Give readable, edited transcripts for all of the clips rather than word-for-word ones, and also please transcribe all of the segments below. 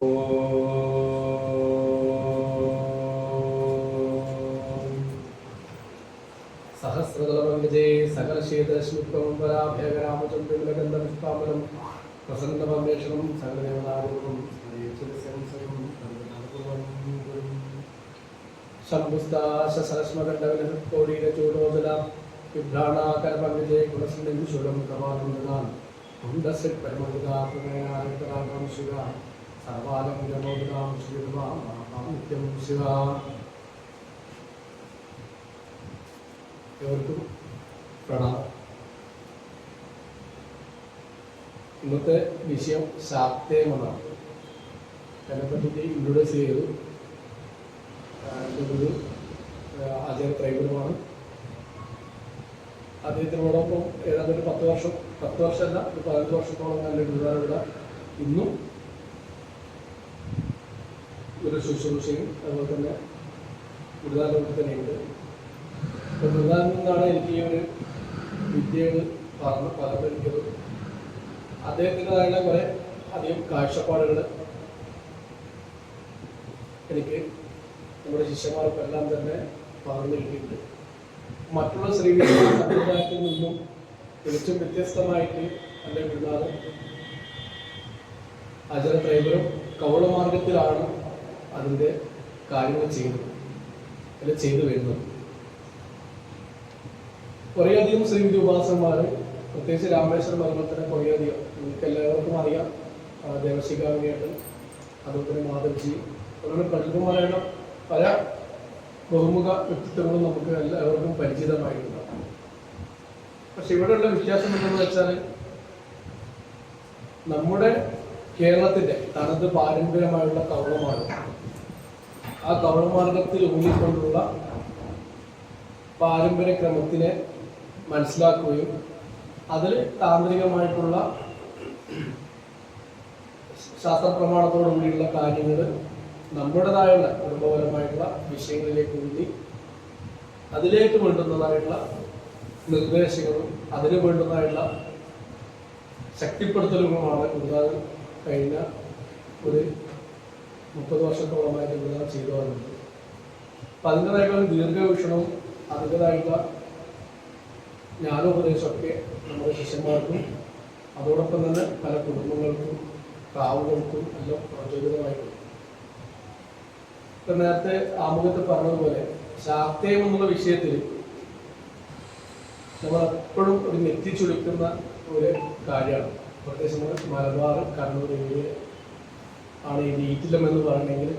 सहस्रदलपङ्कजे सकलशेतश्मुक्तमम्बराभ्यगरामचन्द्रगन्धपुष्पामलं प्रसन्नपरमेश्वरं सकलदेवतारूपं शम्भुस्ताशसरस्मगण्डविलकोडीरचूडोजला विभ्राणाकरपङ्कजे कुलसुन्दशूलं कमानन्दनान् कुण्डस्य परमगुदा प्रणयायतरागं शिवा सर्वालङ्गमोदनां श्रीर्वां नित्यं शिवा. ഏവർക്കും പ്രണാമം. ഇന്നത്തെ വിഷയം ശാക്തേയമെന്നാണ്. അതിനെപ്പറ്റി ഇൻട്രൊഡ്യൂസ് ചെയ്തു. എൻ്റെ ഒരു ആചാര്യ ത്രൈഗുരുമാണ്. അദ്ദേഹത്തിനോടൊപ്പം ഏതാണ്ട് ഒരു 10 വർഷമല്ല, ഒരു 15 വർഷത്തോളം നല്ല ഗുരുവായൂർ ഇന്നും ഒരു ശുശ്രൂഷയും അതുപോലെ തന്നെ ഗുരുവായൂരിൽ തന്നെയുണ്ട്. അപ്പോൾ ഗുരുവായൂരിൽ നിന്നാണ് എനിക്ക് ഈ ഒരു വിദ്യകൾ പകർന്നിരിക്കുന്നത്. അദ്ദേഹത്തിൻ്റെതായുള്ള കുറേ അധികം കാഴ്ചപ്പാടുകൾ എനിക്ക് നമ്മുടെ ശിഷ്യന്മാർക്കെല്ലാം തന്നെ പകർന്നു കിട്ടിയിട്ടുണ്ട്. മറ്റുള്ള ശ്രീവിദ്യ സമ്പ്രദായത്തിൽ നിന്നും തികച്ചും വ്യത്യസ്തമായിട്ട് എൻ്റെ ഗുരുനാഥൻ ആചാര്യ ത്രൈപുരം കൗളമാർഗത്തിലാണ് അതിൻ്റെ കാര്യങ്ങൾ ചെയ്തു വരുന്നത്. കുറേയധികം ശ്രീവിദ്യ ഉപാസകന്മാർ, പ്രത്യേകിച്ച് രാമേശ്വരം മർമ്മത്തിനെ കുറേയധികം നിങ്ങൾക്ക് എല്ലാവർക്കും അറിയാം. ദേവശികാവിനിയായിട്ട് അതുപോലെ മാധവ്ജി, അതുപോലെ പ്രഗത്ഭമായ പല ബഹുമുഖ വ്യക്തിത്വങ്ങളും നമുക്ക് എല്ലാവർക്കും പരിചിതമായിട്ടുണ്ടാകും. പക്ഷെ ഇവിടെയുള്ള വ്യത്യാസം എന്താണെന്ന് വെച്ചാൽ, നമ്മുടെ കേരളത്തിൻ്റെ തനത് പാരമ്പര്യമായുള്ള കൗളമാർഗം, ആ കൗളമാർഗത്തിൽ ഊന്നിക്കൊണ്ടുള്ള പാരമ്പര്യ ക്രമത്തിനെ മനസ്സിലാക്കുകയും അതിൽ താന്ത്രികമായിട്ടുള്ള ശാസ്ത്രപ്രമാണത്തോടുകൂടിയുള്ള കാര്യങ്ങൾ നമ്മുടേതായുള്ള കുടുംബപരമായിട്ടുള്ള വിഷയങ്ങളിലേക്ക് ഊന്നി അതിലേക്ക് വേണ്ടുന്നതായിട്ടുള്ള നിർദ്ദേശങ്ങളും അതിന് വേണ്ടുന്നതായിട്ടുള്ള ശക്തിപ്പെടുത്തലുകളുമാണ് ഗുരുനാഥൻ കഴിഞ്ഞ ഒരു 30 വർഷത്തോളമായിട്ട് ഗുരുനാഥൻ ചെയ്തു വരുന്നത്. അപ്പം അതിൻ്റെതായിട്ടുള്ള ദീർഘവീക്ഷണവും അതിൻ്റെതായിട്ടുള്ള ജ്ഞാനോപദേശമൊക്കെ നമ്മുടെ ശിഷ്യന്മാർക്കും അതോടൊപ്പം തന്നെ പല കുടുംബങ്ങൾക്കും കാവുകൾക്കും എല്ലാം പ്രചോദിതമായിട്ടുണ്ട്. ഇപ്പം നേരത്തെ ആമുഖത്തിൽ പറഞ്ഞതുപോലെ ശാക്തേയം എന്നുള്ള വിഷയത്തിൽ നമ്മളെപ്പോഴും ഒരു നെറ്റിച്ചൊളിക്കുന്ന ഒരു കാര്യമാണ്. പ്രത്യേകിച്ച് മലബാർ, കണ്ണൂർ ഏരിയ ആണ് ഈ നീറ്റിലം എന്ന് പറയുന്നത്.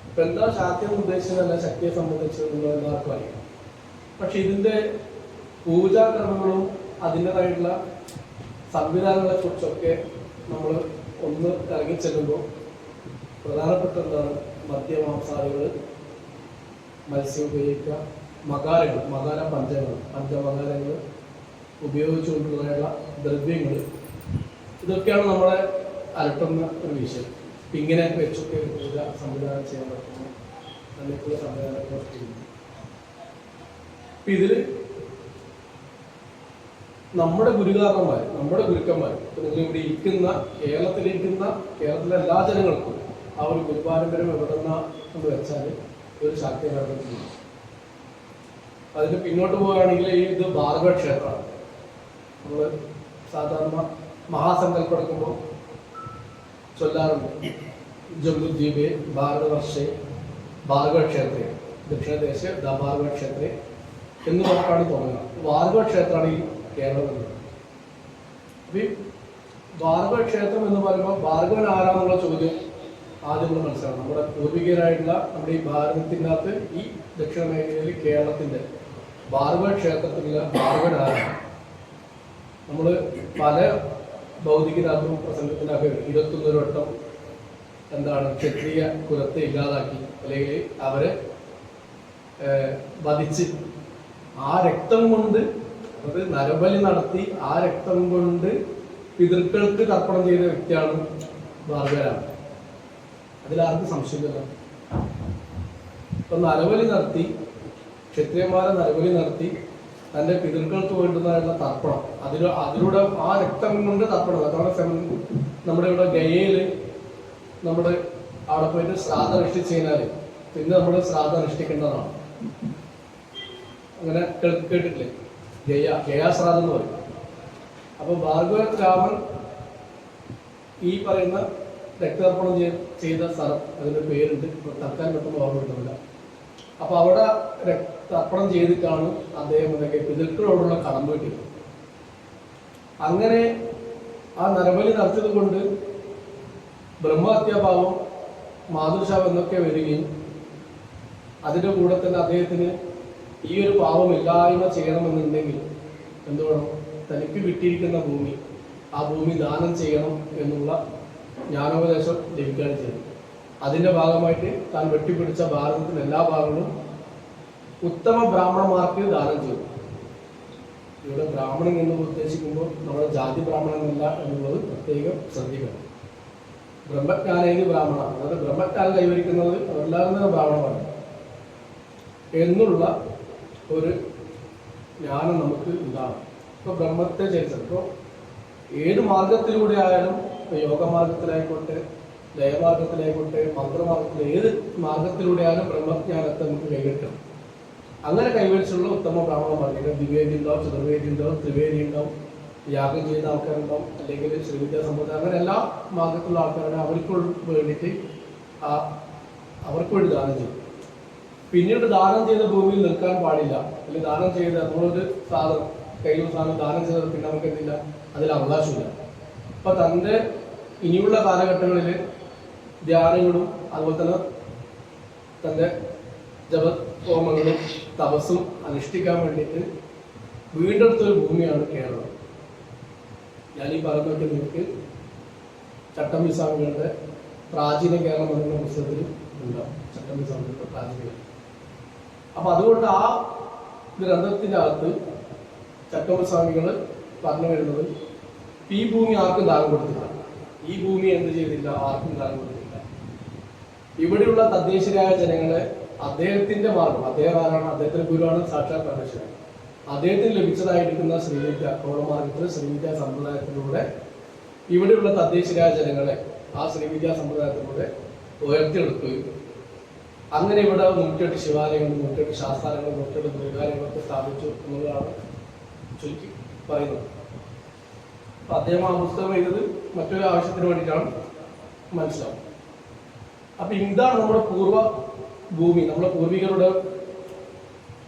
ഇപ്പം എന്താ ശാക്തേയം ഉദ്ദേശിച്ചതല്ല ശക്തിയെ സംബന്ധിച്ചതെന്നുള്ള എല്ലാവർക്കും അറിയാം. പക്ഷെ ഇതിൻ്റെ പൂജാക്രമങ്ങളും അതിൻ്റെതായിട്ടുള്ള സംവിധാനങ്ങളെ കുറിച്ചൊക്കെ നമ്മൾ ഒന്ന് ഇറങ്ങിച്ചെല്ലുമ്പോൾ പ്രധാനപ്പെട്ട എന്താണ്, മദ്യമാംസാദികൾ, മത്സ്യം ഉപയോഗിക്കുക, മകാര പഞ്ചമകാരങ്ങൾ ഉപയോഗിച്ചുകൊണ്ടുള്ള ദ്രവ്യങ്ങൾ, ഇതൊക്കെയാണ് നമ്മളെ അലട്ടുന്ന ഒരു വിഷയം. ഇങ്ങനെ വെച്ചൊക്കെ പൂജ സംവിധാനം ചെയ്യാൻ പറ്റുന്നു, അതിലേക്കുള്ള സംവിധാനങ്ങൾ ചെയ്യുന്നു. അപ്പം ഇതിൽ നമ്മുടെ ഗുരുക്കന്മാർ, നിങ്ങൾ ഇവിടെ ഇരിക്കുന്ന കേരളത്തിലെ എല്ലാ ജനങ്ങൾക്കും ആ ഒരു ഗുരുപാരമ്പര്യം എവിടെന്ന എന്ന് വെച്ചാൽ ഒരു ശാക്തീകരണത്തിൽ. അതിന് പിന്നോട്ട് പോവുകയാണെങ്കിൽ ഇത് ഭാർഗവ ക്ഷേത്രമാണ്. നമ്മൾ സാധാരണ മഹാസങ്കല്പം എടുക്കുമ്പോൾ ചൊല്ലാറുണ്ട്, ജംബുദ്വീപേ ഭാരതവർഷേ ഭാർഗവ ക്ഷേത്രേ ദക്ഷിണദേശേ ഭാർഗവ ക്ഷേത്രേ എന്ന് പറഞ്ഞാണ് തുടങ്ങുക. ഭാർഗവ ക്ഷേത്രമാണ് ഈ കേരളത്തിൽ. അപ്പം ഈ ഭാർഗവ ക്ഷേത്രം എന്ന് പറയുമ്പോൾ ഭാർഗവൻ ആരാന്നുള്ള ചോദ്യം ആദ്യം നമ്മൾ മനസ്സിലാക്കണം. നമ്മുടെ പൂർവികരായിട്ടുള്ള നമ്മുടെ ഈ ഭാരതത്തിൻ്റെ അകത്ത് ഈ ദക്ഷിണ മേഖലയിൽ കേരളത്തിൻ്റെ ഭാർഗവ ക്ഷേത്രത്തിലുള്ള ഭാർഗവൻ ആരാണ്? നമ്മൾ പല ഭൗതികനാഥവും പ്രസംഗത്തിനൊക്കെ 21 വട്ടം എന്താണ് ക്ഷത്രിയ കുലത്തെ ഇല്ലാതാക്കി, അല്ലെങ്കിൽ അവരെ വധിച്ച് ആ രക്തം കൊണ്ട്, അത് നരബലി നടത്തി ആ രക്തം കൊണ്ട് പിതൃക്കൾക്ക് തർപ്പണം ചെയ്ത വ്യക്തിയാണ് ഭാർഗവരാമൻ. അതിലാർക്കും സംശയമില്ല. ഇപ്പം നരബലി നടത്തി, ക്ഷത്രിയന്മാരെ നരബലി നടത്തി തൻ്റെ പിതൃക്കൾക്ക് വേണ്ടുന്നതായുള്ള തർപ്പണം, അതിലൂടെ ആ രക്തം കൊണ്ട് തർപ്പണം, അതാണ് നമ്മുടെ ഇവിടെ ഗയയിൽ നമ്മൾ അവിടെ പോയിട്ട് ശ്രാദ്ധം അനുഷ്ഠിച്ച് കഴിഞ്ഞാൽ പിന്നെ നമ്മൾ ശ്രാദ്ധം അനുഷ്ഠിക്കേണ്ടതാണ്. അങ്ങനെ കേട്ടിട്ടില്ലേ? ഗയാശ്രാദ്ധം എന്ന് പറയും. അപ്പോൾ ഭാർഗവ രാമൻ ഈ പറയുന്ന രക്താർപ്പണം ചെയ്ത സ്ഥലം, അതിൻ്റെ പേരുണ്ട്, തൽക്കാലം പെട്ടെന്ന് ഓർമ്മ കിട്ടുന്നില്ല. അപ്പോൾ അവിടെ രക്താർപ്പണം ചെയ്തിട്ടാണ് അദ്ദേഹം ഇതൊക്കെ പിതൃക്കളോടുള്ള കടമ്പ കിട്ടിയത്. അങ്ങനെ ആ നരബലി നടത്തിയത് കൊണ്ട് ബ്രഹ്മഹത്യാഭാവം, മാതൃശാപം എന്നൊക്കെ വരികയും അതിൻ്റെ കൂടെ തന്നെ അദ്ദേഹത്തിന് ഈ ഒരു പാപം ഇല്ലായ്മ ചെയ്യണമെന്നുണ്ടെങ്കിൽ എന്ത് വേണം? തനിക്ക് കിട്ടിയിരിക്കുന്ന ഭൂമി, ആ ഭൂമി ദാനം ചെയ്യണം എന്നുള്ള ജ്ഞാനോപദേശം ലഭിക്കുകയാണ് ചെയ്തത്. അതിൻ്റെ ഭാഗമായിട്ട് താൻ വെട്ടിപ്പിടിച്ച ഭാരതത്തിൻ്റെ എല്ലാ ഭാഗങ്ങളും ഉത്തമ ബ്രാഹ്മണന്മാർക്ക് ദാനം ചെയ്തു. ഇവിടെ ബ്രാഹ്മണൻ എന്ന് ഉദ്ദേശിക്കുമ്പോൾ നമ്മുടെ ജാതി ബ്രാഹ്മണനല്ല എന്നുള്ളത് പ്രത്യേകം ശ്രദ്ധിക്കണം. ബ്രഹ്മജ്ഞാനേന് ബ്രാഹ്മണ, അതായത് ബ്രഹ്മജ്ഞാനം കൈവരിക്കുന്നത് അവരെല്ലാവരും തന്നെ ബ്രാഹ്മണമാണ് എന്നുള്ള ഒരു ജ്ഞാനം നമുക്ക് ഉണ്ടാകും. ഇപ്പോൾ ബ്രഹ്മത്തെ ചരിച്ചത് ഇപ്പോൾ ഏത് മാർഗത്തിലൂടെ ആയാലും, ഇപ്പോൾ യോഗമാർഗത്തിലായിക്കോട്ടെ, ലയമാർഗത്തിലായിക്കോട്ടെ, മന്ത്രമാർഗത്തിൽ, ഏത് മാർഗത്തിലൂടെ ആയാലും ബ്രഹ്മജ്ഞാനത്തെ നമുക്ക് കൈവരിക്കണം. അങ്ങനെ കൈവരിച്ചുള്ള ഉത്തമ ബ്രാഹ്മണന്മാർ, ദ്വിവേദി ഉണ്ടാവും, ചതുർവേദി ഉണ്ടാവും, ത്രിവേദി ഉണ്ടാവും, യാഗം ചെയ്യുന്ന ആൾക്കാരുണ്ടാവും, അല്ലെങ്കിൽ ശ്രീവിദ്യാ സമ്പ്രദായം, അങ്ങനെ എല്ലാ മാർഗത്തിലുള്ള ആൾക്കാരുടെ അവർക്ക് വേണ്ടിയിട്ട് അവർക്ക് വേണ്ടി ദാനം ചെയ്യും. പിന്നീട് ദാനം ചെയ്ത ഭൂമിയിൽ നിൽക്കാൻ പാടില്ല, അല്ലെങ്കിൽ ദാനം ചെയ്ത് നമ്മളൊരു സാധനം കയ്യിൽ സാധനം ദാനം ചെയ്തത് പിന്നെ നമുക്ക് എന്തില്ല, അതിൽ അവകാശമില്ല. അപ്പം തൻ്റെ ഇനിയുള്ള കാലഘട്ടങ്ങളിൽ ധ്യാനങ്ങളും അതുപോലെ തന്നെ തൻ്റെ ജപഹോമങ്ങളും തപസ്സും അനുഷ്ഠിക്കാൻ വേണ്ടിയിട്ട് വീണ്ടെടുത്തൊരു ഭൂമിയാണ് കേരളം. ഞാൻ ഈ പറഞ്ഞൊക്കെ നിങ്ങൾക്ക് ചട്ടമ്പി സ്വാമികളുടെ പ്രാചീന കേരളം എന്ന പുസ്തകത്തിൽ ഉണ്ടാവും. ചട്ടമ്പി സ്വാമികളുടെ പ്രാചീന കേരളം. അപ്പം അതുകൊണ്ട് ആ ഗ്രന്ഥത്തിൻ്റെ അകത്ത് ചട്ടമ്പി സ്വാമികൾ പറഞ്ഞു വരുന്നത് ഈ ഭൂമി ആർക്കും ദാനം കൊടുത്തില്ല, ഈ ഭൂമി എന്ത് ചെയ്തില്ല, ആർക്കും ദാനം കൊടുത്തില്ല. ഇവിടെയുള്ള തദ്ദേശീയരായ ജനങ്ങളെ അദ്ദേഹത്തിന്റെ മാർഗം, അദ്ദേഹം ആരാണ്? അദ്ദേഹത്തിന്റെ ഗുരുവാണ് സാക്ഷാത് പരമേശ്വരൻ. അദ്ദേഹത്തിന് ലഭിച്ചതായിരിക്കുന്ന ശ്രീവിദ്യ കോളമാർഗത്തിൽ ശ്രീവിദ്യാ സമ്പ്രദായത്തിലൂടെ ഇവിടെയുള്ള തദ്ദേശീയരായ ജനങ്ങളെ ആ ശ്രീവിദ്യാ സമ്പ്രദായത്തിലൂടെ ഉയർത്തിയെടുക്കുകയും അങ്ങനെ ഇവിടെ 108 ശിവാലയങ്ങളും 108 ശാസ്താനങ്ങളും 108 ദേവാലയങ്ങളൊക്കെ സ്ഥാപിച്ചു എന്നുള്ളതാണ് ചുരുക്കി പറയുന്നത്. അപ്പം അദ്ദേഹം ആ പുസ്തകം എഴുതത് മറ്റൊരു ആവശ്യത്തിന് വേണ്ടിയിട്ടാണ്, മനസ്സിലാവും. അപ്പം ഇതാണ് നമ്മുടെ പൂർവ്വ ഭൂമി, നമ്മളെ പൂർവികരുടെ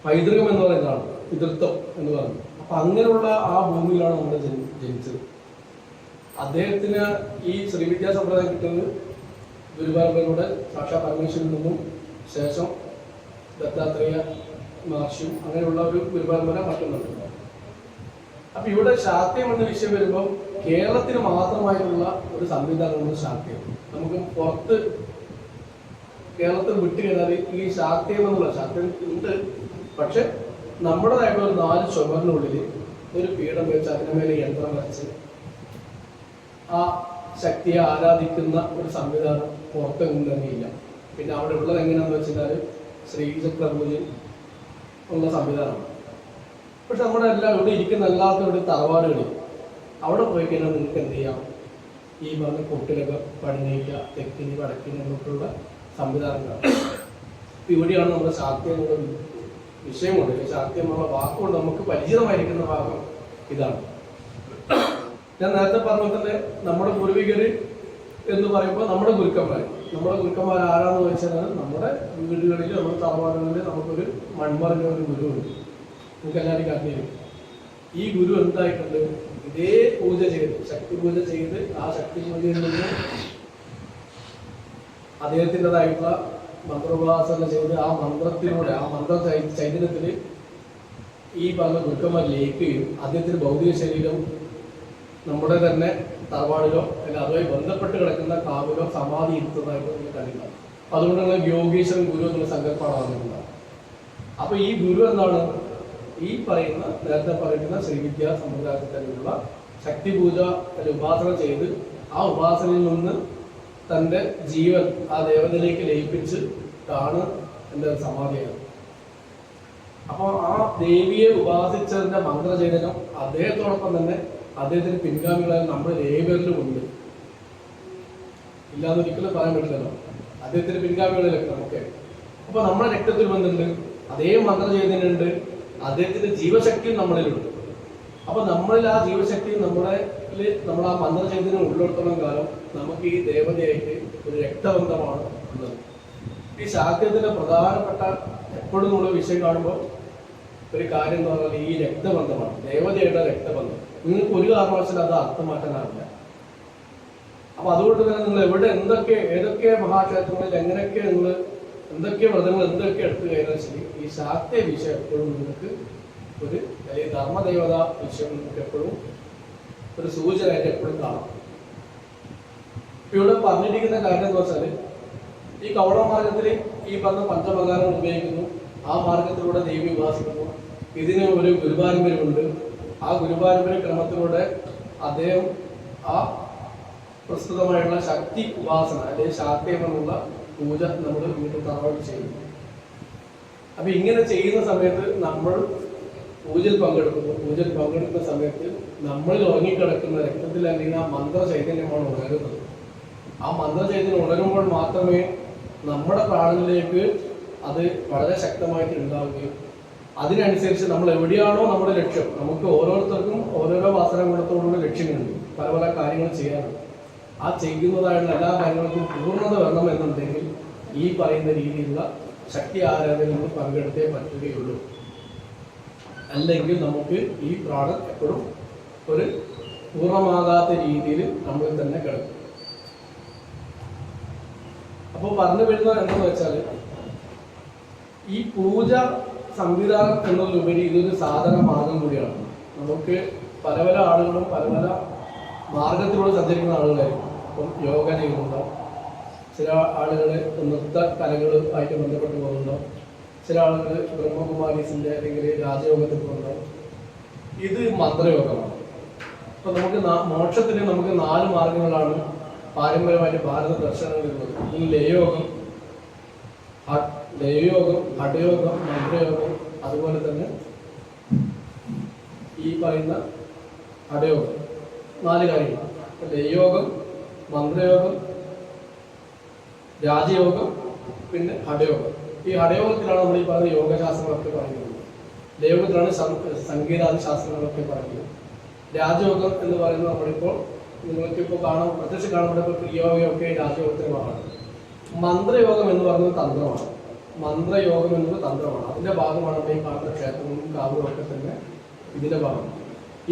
പൈതൃകം എന്ന് പറയുന്നതാണ് പിതൃത്വം എന്ന് പറയുന്നത്. അപ്പം അങ്ങനെയുള്ള ആ ഭൂമിയിലാണ് നമ്മൾ ജനിച്ചത്. അദ്ദേഹത്തിന് ഈ ശ്രീവിദ്യാ സമ്പ്രദായം കിട്ടുന്നത് ഗുരുപരമ്പരയുടെ സാക്ഷാ പരമേശ്വരിൽ നിന്നും ശേഷം ദത്താത്രേയ മഹർഷിയും അങ്ങനെയുള്ള ഒരു ഗുരുപരമ്പര മറ്റൊന്നുണ്ട്. അപ്പം ഇവിടെ ശാക്ത്യം എന്ന വിഷയം വരുമ്പോൾ കേരളത്തിന് മാത്രമായിട്ടുള്ള ഒരു സംവിധാനമാണ് ശാക്ത്യം. നമുക്ക് പുറത്ത് കേരളത്തിൽ വിട്ടു കഴിഞ്ഞാൽ ഈ ശാക്ത്യം എന്നുള്ള ശാക്ത്യം ഉണ്ട്, പക്ഷെ നമ്മുടേതായിട്ടുള്ള ഒരു 4 ചുമരിനുള്ളിൽ ഒരു പീഠം വെച്ച് അതിന് മേലെ യന്ത്രം വരച്ച് ആ ശക്തിയെ ആരാധിക്കുന്ന ഒരു സംവിധാനം പുറത്തെങ്ങും തന്നെയില്ല. പിന്നെ അവിടെ ഉള്ളത് എങ്ങനെയാണെന്ന് വെച്ചാൽ ശ്രീചക്രപൂജ ഉള്ള സംവിധാനമാണ്. പക്ഷെ നമ്മുടെ ഇവിടെ ഇരിക്കുന്ന എല്ലാത്തവരുടെ തറവാടുകളിൽ അവിടെ പോയി കഴിഞ്ഞാൽ നിങ്ങൾക്ക് എന്ത് ചെയ്യാം? ഈ പറഞ്ഞ കൊട്ടിലൊക്കെ പണിഞ്ഞിരിക്കുക, തെക്കിനി വടക്കിനി എന്നൊക്കെയുള്ള സംവിധാനങ്ങളാണ്. ഇവിടെയാണ് നമ്മുടെ ശാക്ത്യം എന്നുള്ള വിഷയമുണ്ട്. ശാക്ത്യം എന്നുള്ള വാക്കുകൊണ്ട് നമുക്ക് പരിചിതമായിരിക്കുന്ന ഭാഗം ഇതാണ്. ഞാൻ നേരത്തെ പറഞ്ഞ തന്നെ നമ്മുടെ പൂർവികര് എന്ന് പറയുമ്പോൾ നമ്മുടെ ഗുരുക്കന്മാർ ആരാന്ന് ചോദിച്ചാൽ നമ്മുടെ വീടുകളിൽ, നമ്മുടെ തറവാടുകളിൽ നമുക്കൊരു മൺമറഞ്ഞ ഒരു ഗുരുവുണ്ട്. നമുക്ക് എല്ലാവരും അറിഞ്ഞിരിക്കും. ഈ ഗുരു എന്തായിട്ടുണ്ട്? ഇതേ പൂജ ചെയ്ത്, ശക്തി പൂജ ചെയ്ത്, ആ ശക്തി പൂജയിൽ നിന്ന് അദ്ദേഹത്തിൻ്റെതായിട്ടുള്ള മന്ത്രോപാസന ചെയ്ത് ആ മന്ത്രത്തിലൂടെ, ആ മന്ത്ര ചൈതന്യത്തിൽ ഈ പറഞ്ഞ ഗുരുക്കന്മാർ ലയിക്കുകയും അദ്ദേഹത്തിന് ഭൗതിക ശരീരം നമ്മുടെ തന്നെ തറവാടിലോ അല്ലെങ്കിൽ അതുമായി ബന്ധപ്പെട്ട് കിടക്കുന്ന കാവിലോ സമാധി ഇരുത്തുന്നതായിട്ട് നിങ്ങൾ കണ്ടില്ല. അതുകൊണ്ടുള്ള യോഗീശ്വരൻ ഗുരു എന്നുള്ള സങ്കല്പമാണ് വന്നിട്ടുണ്ടാകും. അപ്പൊ ഈ ഗുരു എന്താണ്? ഈ പറയുന്ന നേരത്തെ പറയുന്ന ശ്രീവിദ്യാ സമ്പ്രദായത്തിൽ തന്നെയുള്ള ശക്തി പൂജ ഉപാസന ചെയ്ത് ആ ഉപാസനയിൽ നിന്ന് തൻ്റെ ജീവൻ ആ ദേവതയിലേക്ക് ലയിപ്പിച്ചിട്ടാണ് എൻ്റെ സമാധിയാണ്. അപ്പോൾ ആ ദേവിയെ ഉപാസിച്ചതിൻ്റെ മന്ത്രചൈതന്യം അദ്ദേഹത്തോടൊപ്പം തന്നെ അദ്ദേഹത്തിന് പിൻഗാമികളായ നമ്മുടെ ഏവരിലും ഉണ്ട്. ഇല്ലാന്ന് ഒരിക്കലും പറയാൻ പറ്റില്ലല്ലോ. അദ്ദേഹത്തിന്റെ പിൻഗാമികളിലൊക്കെ നമുക്ക്. അപ്പൊ നമ്മുടെ രക്തത്തിൽ വന്നിട്ടുണ്ട്, അതേ മന്ത്രചൈതന്യമുണ്ട്, അദ്ദേഹത്തിന്റെ ജീവശക്തിയും നമ്മളിലുണ്ട്. അപ്പൊ നമ്മളിൽ ആ ജീവശക്തി നമ്മൾ ആ മന്ത്രചൈതന്യം ഉള്ളിടത്തോളം കാലം നമുക്ക് ഈ ദേവതയായിട്ട് ഒരു രക്തബന്ധമാണ് ഉള്ളത്. ഈ ശാക്തത്തിന്റെ പ്രധാനപ്പെട്ട എപ്പോഴും നമ്മൾ വിഷയം കാണുമ്പോൾ ഒരു കാര്യം എന്ന് പറഞ്ഞാൽ ഈ രക്തബന്ധമാണ്, ദേവതയുടെ രക്തബന്ധം. നിങ്ങൾക്ക് ഒരു കാരണവശാലും അത് അർത്ഥം മാറ്റാനാവില്ല. അപ്പൊ അതുകൊണ്ട് തന്നെ നിങ്ങൾ എവിടെ ഏതൊക്കെ മഹാക്ഷേത്രങ്ങളിൽ എങ്ങനെയൊക്കെ നിങ്ങൾ എന്തൊക്കെ വ്രതങ്ങൾ എന്തൊക്കെ എടുത്തു കഴിഞ്ഞാൽ ശരി, ഈ ശാക്തീയ വിഷയം എപ്പോഴും നിങ്ങൾക്ക് ഒരു അല്ലെങ്കിൽ ധർമ്മദേവത വിഷയം നിങ്ങൾക്ക് എപ്പോഴും ഒരു സൂചനയായിട്ട് എപ്പോഴും കാണാം. ഇവിടെ പറഞ്ഞിരിക്കുന്ന കാര്യം എന്ന് വെച്ചാൽ ഈ കൗള മാർഗത്തിൽ ഈ പറഞ്ഞ പഞ്ചമകാരങ്ങൾ ഉപയോഗിക്കുന്നു, ആ മാർഗത്തിലൂടെ ദേവി ഉപാസിക്കുന്നു. ഇതിന് ഒരു ഗുരുപാരമ്പര്യമുണ്ട്. ആ ഗുരുപാരമ്പര്യ ക്രമത്തിലൂടെ അദ്ദേഹം ആ പ്രസ്തുതമായുള്ള ശക്തി ഉപാസന അല്ലെങ്കിൽ ശാക്തീയമെന്നുള്ള പൂജ നമ്മൾ വീട്ടിൽ തറവാട് ചെയ്യുന്നു. അപ്പൊ ഇങ്ങനെ ചെയ്യുന്ന സമയത്ത് നമ്മൾ പൂജയിൽ പങ്കെടുക്കുന്ന സമയത്ത് നമ്മളിൽ ഉറങ്ങിക്കിടക്കുന്ന രക്തത്തിൽ അല്ലെങ്കിൽ ആ മന്ത്ര ചൈതന്യമാണ് ഉണരുന്നത്. ആ മന്ത്ര ചൈതന്യം ഉണരുമ്പോൾ മാത്രമേ നമ്മുടെ പ്രാണനിലേക്ക് അത് വളരെ ശക്തമായിട്ട് ഉണ്ടാവുകയും അതിനനുസരിച്ച് നമ്മൾ എവിടെയാണോ നമ്മുടെ ലക്ഷ്യം, നമുക്ക് ഓരോരുത്തർക്കും ഓരോരോ വാസന ഗുണത്തോടുള്ള ലക്ഷ്യങ്ങളുണ്ട്, പല പല കാര്യങ്ങൾ ചെയ്യാറുണ്ട്. ആ ചെയ്യുന്നതായുള്ള എല്ലാ കാര്യങ്ങൾക്കും പൂർണ്ണത വരണം എന്നുണ്ടെങ്കിൽ ഈ പറയുന്ന രീതിയിലുള്ള ശക്തി ആരാധനകളിൽ പങ്കെടുത്തേ പറ്റുകയുള്ളൂ. അല്ലെങ്കിൽ നമുക്ക് ഈ പ്രാണൻ എപ്പോഴും ഒരു പൂർണ്ണമാകാത്ത രീതിയിൽ നമ്മളിൽ തന്നെ കിടക്കും. അപ്പോൾ പറഞ്ഞു വരുന്നത് എന്താണെന്ന് വെച്ചാൽ ഈ പൂജ സംവിധാനം എന്നതിലുപരി ഇതൊരു സാധന മാർഗം കൂടിയാണ്. നമുക്ക് പല പല ആളുകളും പല പല മാർഗത്തിലൂടെ സഞ്ചരിക്കുന്ന ആളുകളായിരിക്കും. ഇപ്പം യോഗ ചെയ്യുന്നുണ്ടാവും, ചില ആളുകൾ നൃത്ത കലകളുമായിട്ട് ബന്ധപ്പെട്ട് പോകുന്നുണ്ടാവും, ചില ആളുകൾ ബ്രഹ്മകുമാരീസിന്റെ അല്ലെങ്കിൽ രാജയോഗത്തിൽ പോകുന്നുണ്ടാവും. ഇത് മന്ത്രയോഗമാണ്. അപ്പൊ നമുക്ക് മോക്ഷത്തിന് നമുക്ക് 4 മാർഗങ്ങളാണ് പാരമ്പര്യമായിട്ട് ഭാരത ദർശനങ്ങളിലുള്ളത്. ഇതിൽ ലയയോഗം, ഹഠയോഗം, മന്ത്രയോഗം, അതുപോലെ തന്നെ ഈ പറയുന്ന ഹഠയോഗം. 4 കാര്യങ്ങൾ: ലയയോഗം, മന്ത്രയോഗം, രാജയോഗം, പിന്നെ ഹഠയോഗം. ഈ ഹഠയോഗത്തിലാണ് നമ്മൾ ഈ പറയുന്ന യോഗശാസ്ത്രങ്ങളൊക്കെ പറയുന്നത്. ലയയോഗത്തിലാണ് സംഗീതാദി ശാസ്ത്രങ്ങളൊക്കെ പറയുന്നത്. രാജയോഗം എന്ന് പറയുന്നത് നമ്മളിപ്പോൾ നിങ്ങൾക്കിപ്പോൾ പ്രത്യക്ഷം കാണുമ്പോൾ ഇപ്പോൾ ക്രിയായോഗമൊക്കെ രാജയോഗത്തിന് ഭാഗമാണ്. മന്ത്രയോഗം എന്ന് പറയുന്നത് തന്ത്രമാണ്. അതിന്റെ ഭാഗമാണ് ഈ കാണുന്ന ക്ഷേത്രങ്ങളും കാവുകളും ഒക്കെ തന്നെ ഇതിന്റെ ഭാഗം.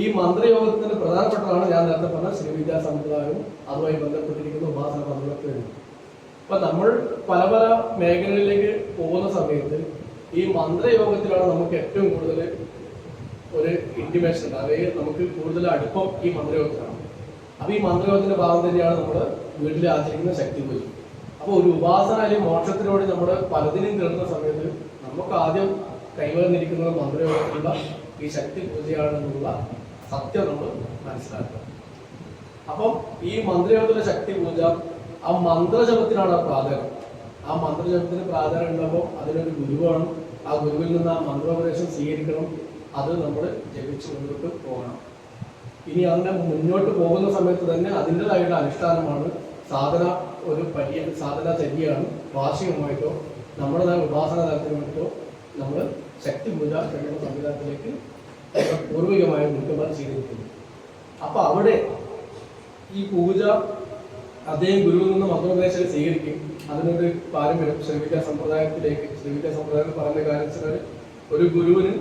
ഈ മന്ത്രയോഗത്തിന്റെ പ്രധാനപ്പെട്ടതാണ് ഞാൻ നേരത്തെ പറഞ്ഞ ശ്രീവിദ്യാ സമ്പ്രദായവും അതുമായി ബന്ധപ്പെട്ടിരിക്കുന്ന ഉപാസന പദ്ധതികളൊക്കെ ഉണ്ട്. അപ്പൊ നമ്മൾ പല പല മേഖലകളിലേക്ക് പോകുന്ന സമയത്ത് ഈ മന്ത്രയോഗത്തിലാണ് നമുക്ക് ഏറ്റവും കൂടുതൽ ഒരു ഇന്റിമേഷൻ ഉണ്ട്, അതായത് നമുക്ക് കൂടുതൽ അടുപ്പം ഈ മന്ത്രയോഗത്തിലാണ്. അപ്പൊ ഈ മന്ത്രയോഗത്തിന്റെ ഭാഗം തന്നെയാണ് നമ്മൾ വീട്ടിൽ ആചരിക്കുന്ന ശക്തി പൂജ. അപ്പൊ ഒരു ഉപാസന അല്ലെങ്കിൽ മോക്ഷത്തിനോട് നമ്മൾ പലതിനും കേൾക്കുന്ന സമയത്ത് നമുക്ക് ആദ്യം കൈവന്നിരിക്കുന്നത് മന്ത്രയോഗത്തിലുള്ള ഈ ശക്തി പൂജയാണെന്നുള്ള സത്യം നമ്മൾ മനസ്സിലാക്കുക. അപ്പം ഈ മന്ത്രയോഗത്തിലെ ശക്തി പൂജ ആ മന്ത്രജപത്തിനാണ് പ്രാധാന്യം. ആ മന്ത്രജപത്തിന് പ്രാധാന്യം ഉണ്ടാകുമ്പോൾ അതിനൊരു ഗുരുവാണ്. ആ ഗുരുവിൽ നിന്ന് ആ മന്ത്രോപദേശം സ്വീകരിക്കണം. അത് നമ്മൾ ജപിച്ച് മുന്നോട്ട് പോകണം. ഇനി അങ്ങനെ മുന്നോട്ട് പോകുന്ന സമയത്ത് തന്നെ അതിൻ്റെതായിട്ടുള്ള അനുഷ്ഠാനമാണ് സാധന. സാധന ചര്യയാണ്. വാർഷികമായിട്ടോ നമ്മുടേതായ ഉപാസന തലത്തിലുമായിട്ടോ നമ്മൾ ശക്തി പൂജ എന്ന സംവിധാനത്തിലേക്ക് പൂർവികമായ മുൻകമാർ ചെയ്തിരിക്കുന്നു. അപ്പൊ അവിടെ ഈ പൂജ അദ്ദേഹം ഗുരുവിൽ നിന്ന് മന്ത്രോപദേശം സ്വീകരിക്കും. അതിനൊരു പാരമ്പര്യം ശ്രീവിദ്യാ സമ്പ്രദായം പറഞ്ഞ കാര്യം, ഒരു ഗുരുവിന്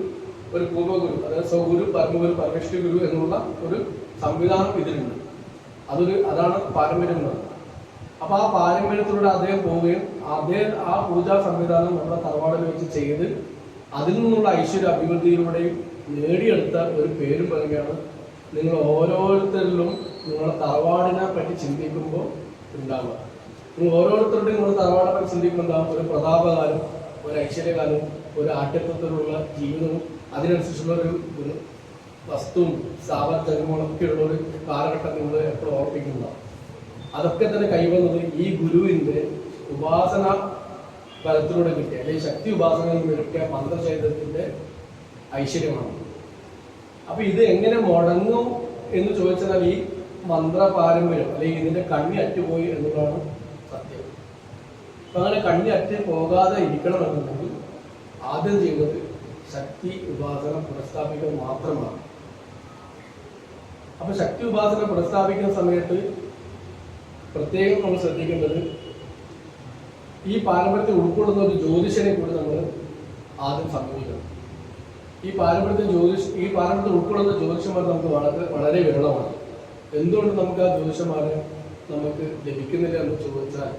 ഒരു പൂർവ്വഗുരു, അതായത് സ്വഗുരു, പരമഗുരു, പരമേഷ്ഠി ഗുരു എന്നുള്ള ഒരു സംവിധാനം ഇതിലുണ്ട്. അതാണ് പാരമ്പര്യം എന്ന് പറയുന്നത്. അപ്പൊ ആ പാരമ്പര്യത്തിലൂടെ അദ്ദേഹം പോവുകയും ആ പൂജാ സംവിധാനം നമ്മുടെ തറവാടിൽ വെച്ച് ചെയ്ത് അതിൽ നിന്നുള്ള ഐശ്വര്യ അഭിവൃദ്ധിയിലൂടെയും നേടിയെടുത്ത ഒരു പേരും പറയുകയാണ് നിങ്ങൾ ഓരോരുത്തരിലും നിങ്ങളുടെ തറവാടിനെ പറ്റി ചിന്തിക്കുമ്പോൾ ഉണ്ടാവുക. നിങ്ങൾ ഓരോരുത്തരുടെയും നിങ്ങളുടെ തറവാടിനെ പറ്റി ചിന്തിക്കുമ്പോൾ ഉണ്ടാകും ഒരു പ്രതാപകാലം, ഒരു ഐശ്വര്യകാലവും, ഒരു ആഠ്യത്വത്തിലുള്ള ജീവിതവും അതിനനുസരിച്ചുള്ള ഒരു വസ്തുവും സ്ഥാപനജന്മങ്ങളൊക്കെ ഉള്ള ഒരു കാലഘട്ടം നിങ്ങൾ എപ്പോഴും ഓർപ്പിക്കുന്നതാണ്. അതൊക്കെ തന്നെ കൈവന്നത് ഈ ഗുരുവിന്റെ ഉപാസന ഫലത്തിലൂടെ കിട്ടിയ അല്ലെങ്കിൽ ശക്തി ഉപാസനയിൽ നിന്ന് കിട്ടിയ മന്ത്രചൈതന്യത്തിന്റെ ഐശ്വര്യമാണ്. അപ്പൊ ഇത് എങ്ങനെ മുടങ്ങും എന്ന് ചോദിച്ചാൽ ഈ മന്ത്ര പാരമ്പര്യം അല്ലെങ്കിൽ ഇതിന്റെ കണ്ണി അറ്റുപോയി എന്നുള്ളതാണ് സത്യം. അപ്പൊ അങ്ങനെ കണ്ണി അറ്റ് പോകാതെ ഇരിക്കണമെന്നുണ്ടെങ്കിൽ ആദ്യം ചെയ്യുന്നത് ശക്തി ഉപാസന പുനഃസ്ഥാപിക്കുക മാത്രമാണ്. അപ്പൊ ശക്തി ഉപാസന പുനഃസ്ഥാപിക്കുന്ന സമയത്ത് പ്രത്യേകം നമ്മൾ ശ്രദ്ധിക്കേണ്ടത് ഈ പാരമ്പര്യത്തിൽ ഉൾക്കൊള്ളുന്ന ഒരു ജ്യോതിഷനെ കൂടി നമ്മൾ ആദ്യം സമീപിക്കണം. ഈ പാരമ്പര്യത്തിൽ ഉൾക്കൊള്ളുന്ന ജ്യോതിഷന്മാർ നമുക്ക് വളരെ വിരളമാണ്. എന്തുകൊണ്ട് നമുക്ക് ആ ജ്യോതിഷന്മാരെ നമുക്ക് ലഭിക്കുന്നില്ല എന്ന് ചോദിച്ചാൽ,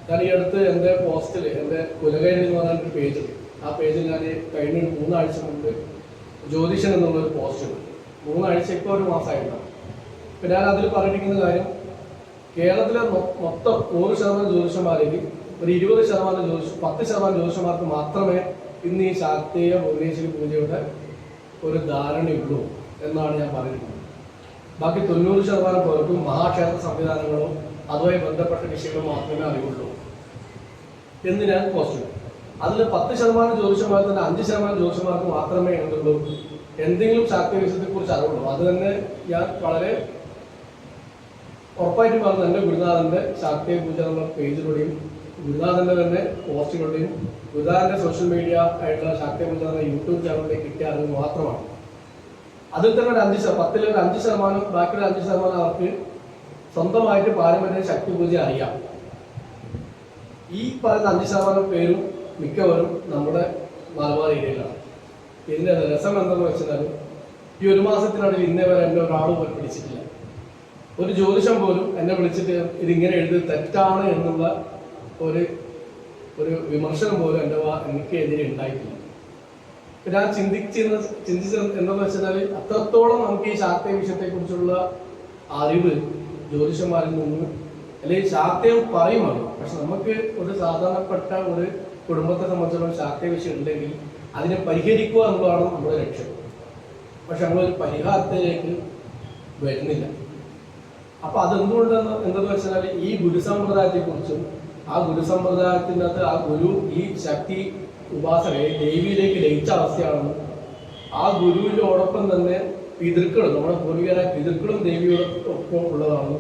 ഞാൻ ഈ അടുത്ത് എൻ്റെ പോസ്റ്റിൽ എൻ്റെ കുലകൈരളി എന്ന് പറഞ്ഞൊരു പേജിൽ, ആ പേജിൽ ഞാൻ കഴിഞ്ഞ 3 ആഴ്ച മുമ്പ് ജ്യോതിഷൻ എന്നുള്ളൊരു പോസ്റ്റ് ഉണ്ട്. 3 ആഴ്ച ഇപ്പോൾ 1 മാസമായിട്ടാണ്. ഇപ്പം ഞാൻ അതിൽ പറഞ്ഞിരിക്കുന്ന കാര്യം, കേരളത്തിലെ മൊത്തം 100% ജ്യോതിഷന്മാരിൽ ഒരു 10% ജ്യോതിഷന്മാർക്ക് മാത്രമേ ഇന്ന് ഈ ശാക്തീയ ഭുവനേശ്വരി പൂജയുടെ ഒരു ധാരണയുള്ളൂ എന്നാണ് ഞാൻ പറഞ്ഞിരിക്കുന്നത്. ബാക്കി 90% പേർക്കും മഹാക്ഷേത്ര സംവിധാനങ്ങളോ അതുമായി ബന്ധപ്പെട്ട വിഷയങ്ങൾ മാത്രമേ അറിവുള്ളൂ എന്ന് ഞാൻ പോസ്റ്റ് ചെയ്തു. അതിൽ 10% ജ്യോതിഷന്മാർ തന്നെ 5% ജ്യോതിഷന്മാർക്ക് മാത്രമേ എന്തുള്ളൂ എന്തെങ്കിലും ശാക്തീയ വിഷയത്തെ കുറിച്ച് അറിവുള്ളൂ. അത് തന്നെ ഞാൻ വളരെ ഉറപ്പായിട്ടും പറഞ്ഞു. എൻ്റെ ഗുരുനാഥന്റെ ശാക്തീയ പൂജ എന്നുള്ള പേജിലൂടെയും ഗുരുനാഥന്റെ തന്നെ പോസ്റ്റുകളുടെയും ഗുരുനാഥന്റെ സോഷ്യൽ മീഡിയ ആയിട്ടുള്ള ശാക്തീയ പൂജ എന്ന യൂട്യൂബ് ചാനലിലേക്ക് കിട്ടിയ അറിവ് മാത്രമാണ്. അതിൽ തന്നെ ഒരു 10% ഒരു 5%, ബാക്കിയുള്ള 5% അവർക്ക് സ്വന്തമായിട്ട് പാരമ്പര്യ ശക്തി പൂജ അറിയാം. ഈ പറയുന്ന 5% പേരും മിക്കവരും നമ്മുടെ മലബാർ ഏരിയയിലാണ്. ഇതിന്റെ രസം എന്തെന്ന് വെച്ചാൽ, ഈ 1 മാസത്തിനിടയിൽ ഇന്നേ വരെ എന്നെ ഒരാൾ പോലും പിടിച്ചിട്ടില്ല. ഒരു ജ്യോതിഷം പോലും എന്നെ വിളിച്ചിട്ട് ഇതിങ്ങനെ എഴുതി തെറ്റാണ് എന്നുള്ള ഒരു വിമർശനം പോലും എനിക്ക് എതിരെ ഉണ്ടായിട്ടില്ല. ഞാൻ ചിന്തിച്ചത് എന്താണെന്ന് വെച്ചാൽ, അത്രത്തോളം നമുക്ക് ഈ ശാക്തീയ വിഷയത്തെ കുറിച്ചുള്ള അറിവ് ജ്യോതിഷന്മാരിൽ നിന്ന്, അല്ലെങ്കിൽ ശാക്തീയം പറയുമല്ലോ, പക്ഷെ നമുക്ക് ഒരു സാധാരണപ്പെട്ട ഒരു കുടുംബത്തെ സംബന്ധിച്ചിടത്തോളം ശാക്തീയ വിഷയം ഉണ്ടെങ്കിൽ അതിനെ പരിഹരിക്കുക എന്നുള്ളതാണ് നമ്മുടെ ലക്ഷ്യം. പക്ഷെ നമ്മളൊരു പരിഹാരത്തിലേക്ക് വരുന്നില്ല. അപ്പൊ അതെന്തുകൊണ്ടെന്ന് എന്തെന്ന് വെച്ചാൽ, ഈ ഗുരുസമ്പ്രദായത്തെ കുറിച്ചും ആ ഗുരുസമ്പ്രദായത്തിൻ്റെ അകത്ത് ആ ഗുരു ഈ ശക്തി ഉപാസനയെ ദേവിയിലേക്ക് ലയിച്ച അവസ്ഥയാണെന്ന്, ആ ഗുരുവിനോടൊപ്പം തന്നെ പിതൃക്കളും, നമ്മുടെ പൂർവികരായ പിതൃക്കളും ദേവിയോടൊപ്പം ഉള്ളതാണ്,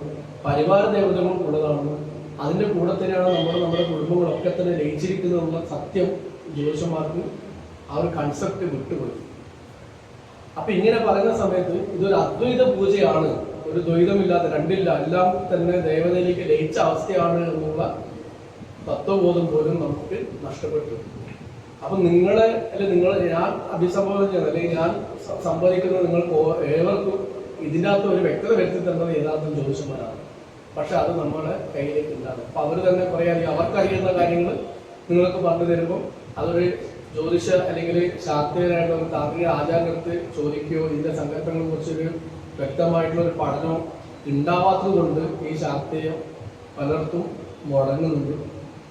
പരിവാര ദേവതകളും ഉള്ളതാണ്. അതിന്റെ കൂടെ തന്നെയാണ് നമ്മുടെ കുടുംബങ്ങളൊക്കെ തന്നെ ലയിച്ചിരിക്കുന്നതെന്നുള്ള സത്യം ജ്യോതിഷന്മാർക്ക് ആ ഒരു കൺസെപ്റ്റ് വിട്ടുപോയി. അപ്പൊ ഇങ്ങനെ പറയുന്ന സമയത്ത് ഇതൊരു അദ്വൈത പൂജയാണ്, ഒരു ദ്വൈതമില്ലാത്ത, രണ്ടില്ല, എല്ലാം തന്നെ ദേവതയിലേക്ക് ലയിച്ച അവസ്ഥയാണ് എന്നുള്ള തത്വബോധം പോലും നമുക്ക് നഷ്ടപ്പെട്ടു. അപ്പൊ ഞാൻ അഭിസംബോധന ചെയ്യുന്നത്, അല്ലെങ്കിൽ ഞാൻ സംവദിക്കുന്നത് നിങ്ങൾക്ക് ഏവർക്കും ഇതിൻ്റെ അകത്ത് ഒരു വ്യക്തത വരുത്തി തന്നത് യഥാർത്ഥം ജ്യോതിഷന്മാരാണ്. പക്ഷെ അത് നമ്മുടെ കയ്യിലേക്ക് ഉണ്ടാകും. അപ്പൊ അവർ തന്നെ കുറെ അവർക്കറിയുന്ന കാര്യങ്ങൾ നിങ്ങൾക്ക് പറഞ്ഞു തരുമ്പോൾ അതൊരു ജ്യോതിഷ അല്ലെങ്കിൽ ശാസ്ത്രീയരായിട്ടുള്ള ഒരു താന്ത്രിക ആചാര്യർക്ക് ചോദിക്കുകയോ ഇതിന്റെ സങ്കല്പങ്ങളെ കുറിച്ചൊരു വ്യക്തമായിട്ടുള്ള ഒരു പഠനം ഉണ്ടാവാത്തത് കൊണ്ട് ഈ ശാസ്ത്രീയം പലർക്കും മുടങ്ങുന്നുണ്ട്.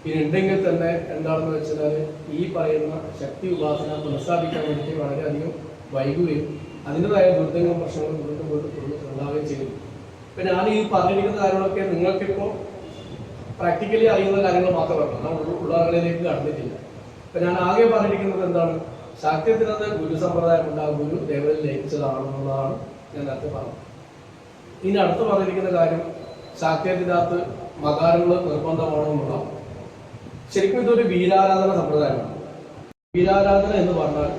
ഇനി ഉണ്ടെങ്കിൽ തന്നെ എന്താണെന്ന് വെച്ചാൽ, ഈ പറയുന്ന ശക്തി ഉപാസന പുനഃസ്ഥാപിക്കാൻ വേണ്ടി വളരെയധികം വൈകുകയും അതിൻ്റെതായ ദുരിതങ്ങളും പ്രശ്നങ്ങളും മുന്നോട്ട് ഉണ്ടാവുകയും ചെയ്തു. ഇപ്പം ഞാൻ ഈ പറഞ്ഞിരിക്കുന്ന കാര്യങ്ങളൊക്കെ നിങ്ങൾക്കിപ്പോൾ പ്രാക്ടിക്കലി അറിയുന്ന കാര്യങ്ങൾ മാത്രമല്ല, നമ്മൾ ഉള്ളവകളിലേക്ക് കടന്നിട്ടില്ല. ഇപ്പം ഞാൻ ആകെ പറഞ്ഞിരിക്കുന്നത് എന്താണ്, ശാക്തീയത്തിനകത്ത് ഗുരു സമ്പ്രദായം ഉണ്ടാകും, ഗുരു ദേവതയിൽ ലയിച്ചതാണെന്നുള്ളതാണ് ഞാൻ നേരത്തെ പറഞ്ഞത്. ഇനി അടുത്ത് പറഞ്ഞിരിക്കുന്ന കാര്യം, ശാക്തീയത്തിനകത്ത് മകാരങ്ങൾ നിർബന്ധമാണോ എന്നുള്ളതാണ്. ശരിക്കും ഇതൊരു വീരാരാധന സമ്പ്രദായമാണ്. വീരാരാധന എന്ന് പറഞ്ഞാൽ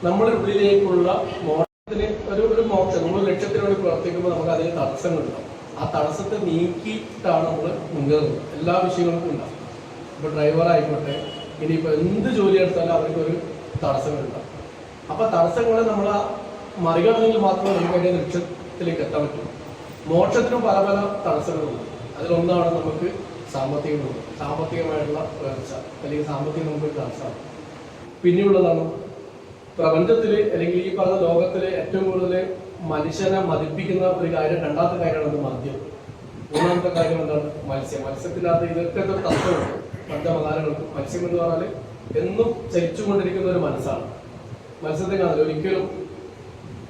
നമ്മുടെ ഉള്ളിലേക്കുള്ള മോക്ഷത്തിന് ഒരു മോക്ഷം, നമ്മൾ ലക്ഷ്യത്തിന് വേണ്ടി പ്രവർത്തിക്കുമ്പോൾ നമുക്ക് അതിന് തടസ്സങ്ങളുണ്ടാവും. ആ തടസ്സത്തെ നീക്കിയിട്ടാണ് നമ്മൾ മുന്നേറുന്നത്. എല്ലാ വിഷയങ്ങൾക്കും ഉണ്ടാവും. ഇപ്പോൾ ഡ്രൈവർ ആയിക്കോട്ടെ, ഇനിയിപ്പോൾ എന്ത് ജോലി എടുത്താലും അവർക്കൊരു തടസ്സങ്ങളുണ്ടാവും. അപ്പം തടസ്സങ്ങളെ നമ്മൾ മറികടന്നെങ്കിൽ മാത്രമേ നമുക്ക് അതിൻ്റെ ലക്ഷ്യത്തിലേക്ക് എത്താൻ പറ്റുള്ളൂ. മോക്ഷത്തിനും പല പല തടസ്സങ്ങളുണ്ട്. അതിലൊന്നാണ് നമുക്ക് സാമ്പത്തികമായിട്ടുള്ള ഉയർച്ച, അല്ലെങ്കിൽ സാമ്പത്തികം നമുക്ക് തടസ്സമാണ്. പിന്നെയുള്ളതാണ് പ്രപഞ്ചത്തിൽ അല്ലെങ്കിൽ ഈ പറഞ്ഞ ലോകത്തിലെ ഏറ്റവും കൂടുതൽ മനുഷ്യനെ മതിപ്പിക്കുന്ന ഒരു കാര്യം, രണ്ടാമത്തെ കാര്യമാണ് മദ്യം. മൂന്നാമത്തെ കാര്യം എന്താണ്, മത്സ്യത്തിനകത്ത് ഇതൊക്കെ ഒരു തത്വമുണ്ട് പഞ്ചമകാരങ്ങൾക്ക്. മത്സ്യം എന്ന് പറഞ്ഞാൽ എന്നും ചലിച്ചുകൊണ്ടിരിക്കുന്ന ഒരു മനസ്സാണ്. മത്സ്യത്തെ കാണില്ല, ഒരിക്കലും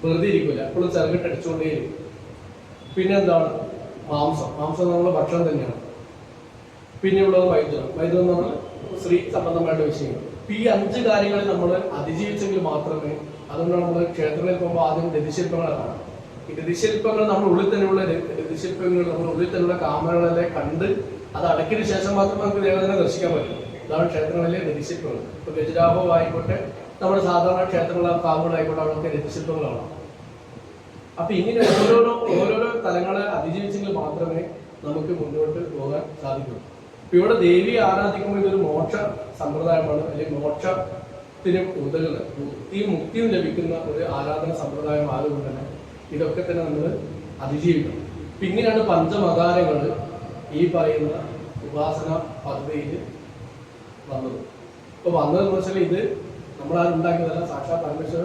വെറുതെ ഇരിക്കില്ല, എപ്പോഴും ചെറുകിട്ടടിച്ചുകൊണ്ടേയിരിക്കും. പിന്നെ എന്താണ്, മാംസം നമ്മുടെ ഭക്ഷണം തന്നെയാണ്. പിന്നെയുള്ളത് വൈദ്യുതം എന്ന് പറഞ്ഞാൽ സ്ത്രീ സംബന്ധമായിട്ടുള്ള വിഷയങ്ങൾ. ഈ 5 കാര്യങ്ങളിൽ നമ്മൾ അതിജീവിച്ചെങ്കിൽ മാത്രമേ, അതുകൊണ്ടാണ് നമ്മൾ ക്ഷേത്രങ്ങളിൽ പോകുമ്പോൾ ആദ്യം രതിശില്പങ്ങളെ കാണാം. ഈ രതിശില്പങ്ങൾ നമ്മുടെ ഉള്ളിൽ തന്നെയുള്ള രതിശില്പങ്ങൾ നമ്മുടെ ഉള്ളിൽ തന്നെയുള്ള കാമനകളെ കണ്ട് അത് അടക്കിയതിനു ശേഷം മാത്രമേ നമുക്ക് ദേവതനെ ദർശിക്കാൻ പറ്റും. ഇതാണ് ക്ഷേത്രങ്ങളിലെ രതിശില്പങ്ങൾ. ഇപ്പൊ ഗജരാഹോ ആയിക്കോട്ടെ, നമ്മുടെ സാധാരണ ക്ഷേത്രങ്ങളെ കാവുകളായിക്കോട്ടെ, അവിടെയൊക്കെ രതിശില്പങ്ങളാണ്. അപ്പൊ ഇങ്ങനെ ഓരോരോ തലങ്ങളെ അതിജീവിച്ചെങ്കിൽ മാത്രമേ നമുക്ക് മുന്നോട്ട് പോകാൻ സാധിക്കൂ. ഇപ്പൊ ഇവിടെ ദേവിയെ ആരാധിക്കുമ്പോൾ ഇതൊരു മോക്ഷ സമ്പ്രദായമാണ്, അല്ലെങ്കിൽ മോക്ഷത്തിനും മുക്തിയും ലഭിക്കുന്ന ഒരു ആരാധന സമ്പ്രദായം ആയതുകൊണ്ട് തന്നെ ഇതൊക്കെ തന്നെ നമ്മൾ അതിജീവിക്കണം. പിന്നെയാണ് പഞ്ചമകാരങ്ങൾ ഈ പറയുന്ന ഉപാസന പദ്ധതിയിൽ വന്നത്. ഇപ്പൊ വന്നതെന്ന് വെച്ചാൽ ഇത് നമ്മളാരും ഉണ്ടാക്കിയതല്ല, സാക്ഷാത്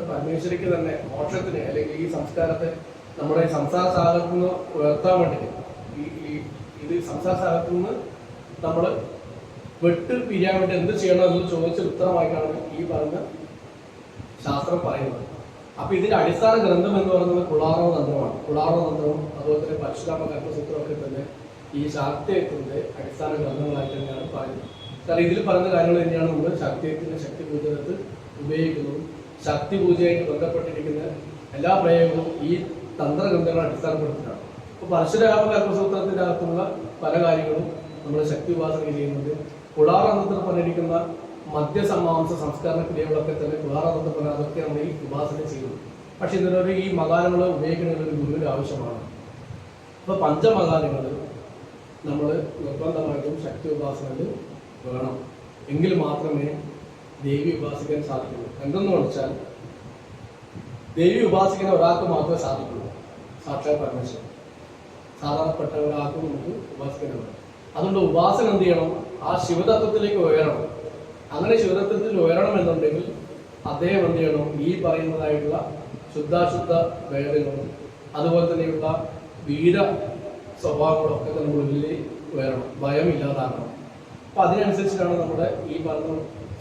പരമേശ്വരിക്ക് തന്നെ മോക്ഷത്തിന് അല്ലെങ്കിൽ ഈ സംസ്കാരത്തെ നമ്മുടെ ഈ സംസാര സാഗരത്തിൽ നിന്ന് ഉയർത്താൻ വേണ്ടിയിട്ട് ഇത് സംസാര സാഗരത്തിൽ നിന്ന് നമ്മൾ വെട്ട് പിരിയാൻ വേണ്ടി എന്ത് ചെയ്യണം എന്ന് ചോദിച്ച ഉത്തരമായിട്ടാണ് ഈ പറഞ്ഞ ശാസ്ത്രം പറയുന്നത്. അപ്പൊ ഇതിന്റെ അടിസ്ഥാന ഗ്രന്ഥം എന്ന് പറയുന്നത് കുളാറോ തന്ത്രമാണ്. കുളാറോ തന്ത്രവും അതുപോലെ തന്നെ പരശുരാമ കർമ്മസൂത്രമൊക്കെ തന്നെ ഈ ശാക്തേയത്തിന്റെ അടിസ്ഥാന ഗ്രന്ഥങ്ങളായിട്ട് തന്നെയാണ് പറയുന്നത്. കാരണം ഇതിൽ പറയുന്ന കാര്യങ്ങൾ തന്നെയാണ് നമ്മൾ ശാക്തേയത്തിന്റെ ശക്തി പൂജകത്ത് ഉപയോഗിക്കുന്നതും ശക്തി പൂജയായിട്ട് ബന്ധപ്പെട്ടിരിക്കുന്ന എല്ലാ പ്രയോഗങ്ങളും ഈ തന്ത്രഗ്രന്ഥങ്ങളെ അടിസ്ഥാനപ്പെടുത്തിയിട്ടാണ്. ഇപ്പൊ പരശുരാമ കർമ്മസൂത്രത്തിന്റെ അകത്തുള്ള പല കാര്യങ്ങളും നമ്മൾ ശക്തി ഉപാസന ചെയ്യുന്നത്. കുളാറന്തത്തിൽ പറഞ്ഞിരിക്കുന്ന മദ്യസമാംസ സംസ്കരണ ക്രിയകളൊക്കെ തന്നെ കുളാറന്തത്തിൽ പറഞ്ഞ അതൊക്കെ നമ്മൾ ഈ ഉപാസന ചെയ്യുന്നു. പക്ഷെ ഇതിനൊരു ഈ മകാരങ്ങൾ ഉപയോഗിക്കുന്നതിന് ഒരു ഗുരുവിന്റെ ആവശ്യമാണ്. അപ്പൊ പഞ്ചമകാരങ്ങൾ നമ്മൾ നിർബന്ധമായിട്ടും ശക്തി ഉപാസനയിൽ വേണം, എങ്കിൽ മാത്രമേ ദേവി ഉപാസിക്കാൻ സാധിക്കുള്ളൂ. എന്തെന്ന് വെച്ചാൽ ദേവി ഉപാസിക്കുന്ന ഒരാൾക്ക് മാത്രമേ സാധിക്കുള്ളൂ, സാക്ഷാത് പരമേശ്വരൻ. സാധാരണപ്പെട്ട ഒരാൾക്കും നമുക്ക് ഉപാസിക്കാൻ. അതുകൊണ്ട് ഉപാസന എന്ത് ചെയ്യണം? ആ ശിവതത്വത്തിലേക്ക് ഉയരണം. അങ്ങനെ ശിവതത്വത്തിൽ ഉയരണം എന്നുണ്ടെങ്കിൽ അദ്ദേഹം എന്ത് ചെയ്യണം? ഈ പറയുന്നതായിട്ടുള്ള ശുദ്ധാശുദ്ധ ഭേദങ്ങളും അതുപോലെ തന്നെയുള്ള വീര സ്വഭാവങ്ങളൊക്കെ നമ്മുടെ ഉള്ളിൽ ഉയരണം, ഭയം ഇല്ലാതാകണം. അപ്പൊ അതിനനുസരിച്ചിട്ടാണ് നമ്മുടെ ഈ പറഞ്ഞ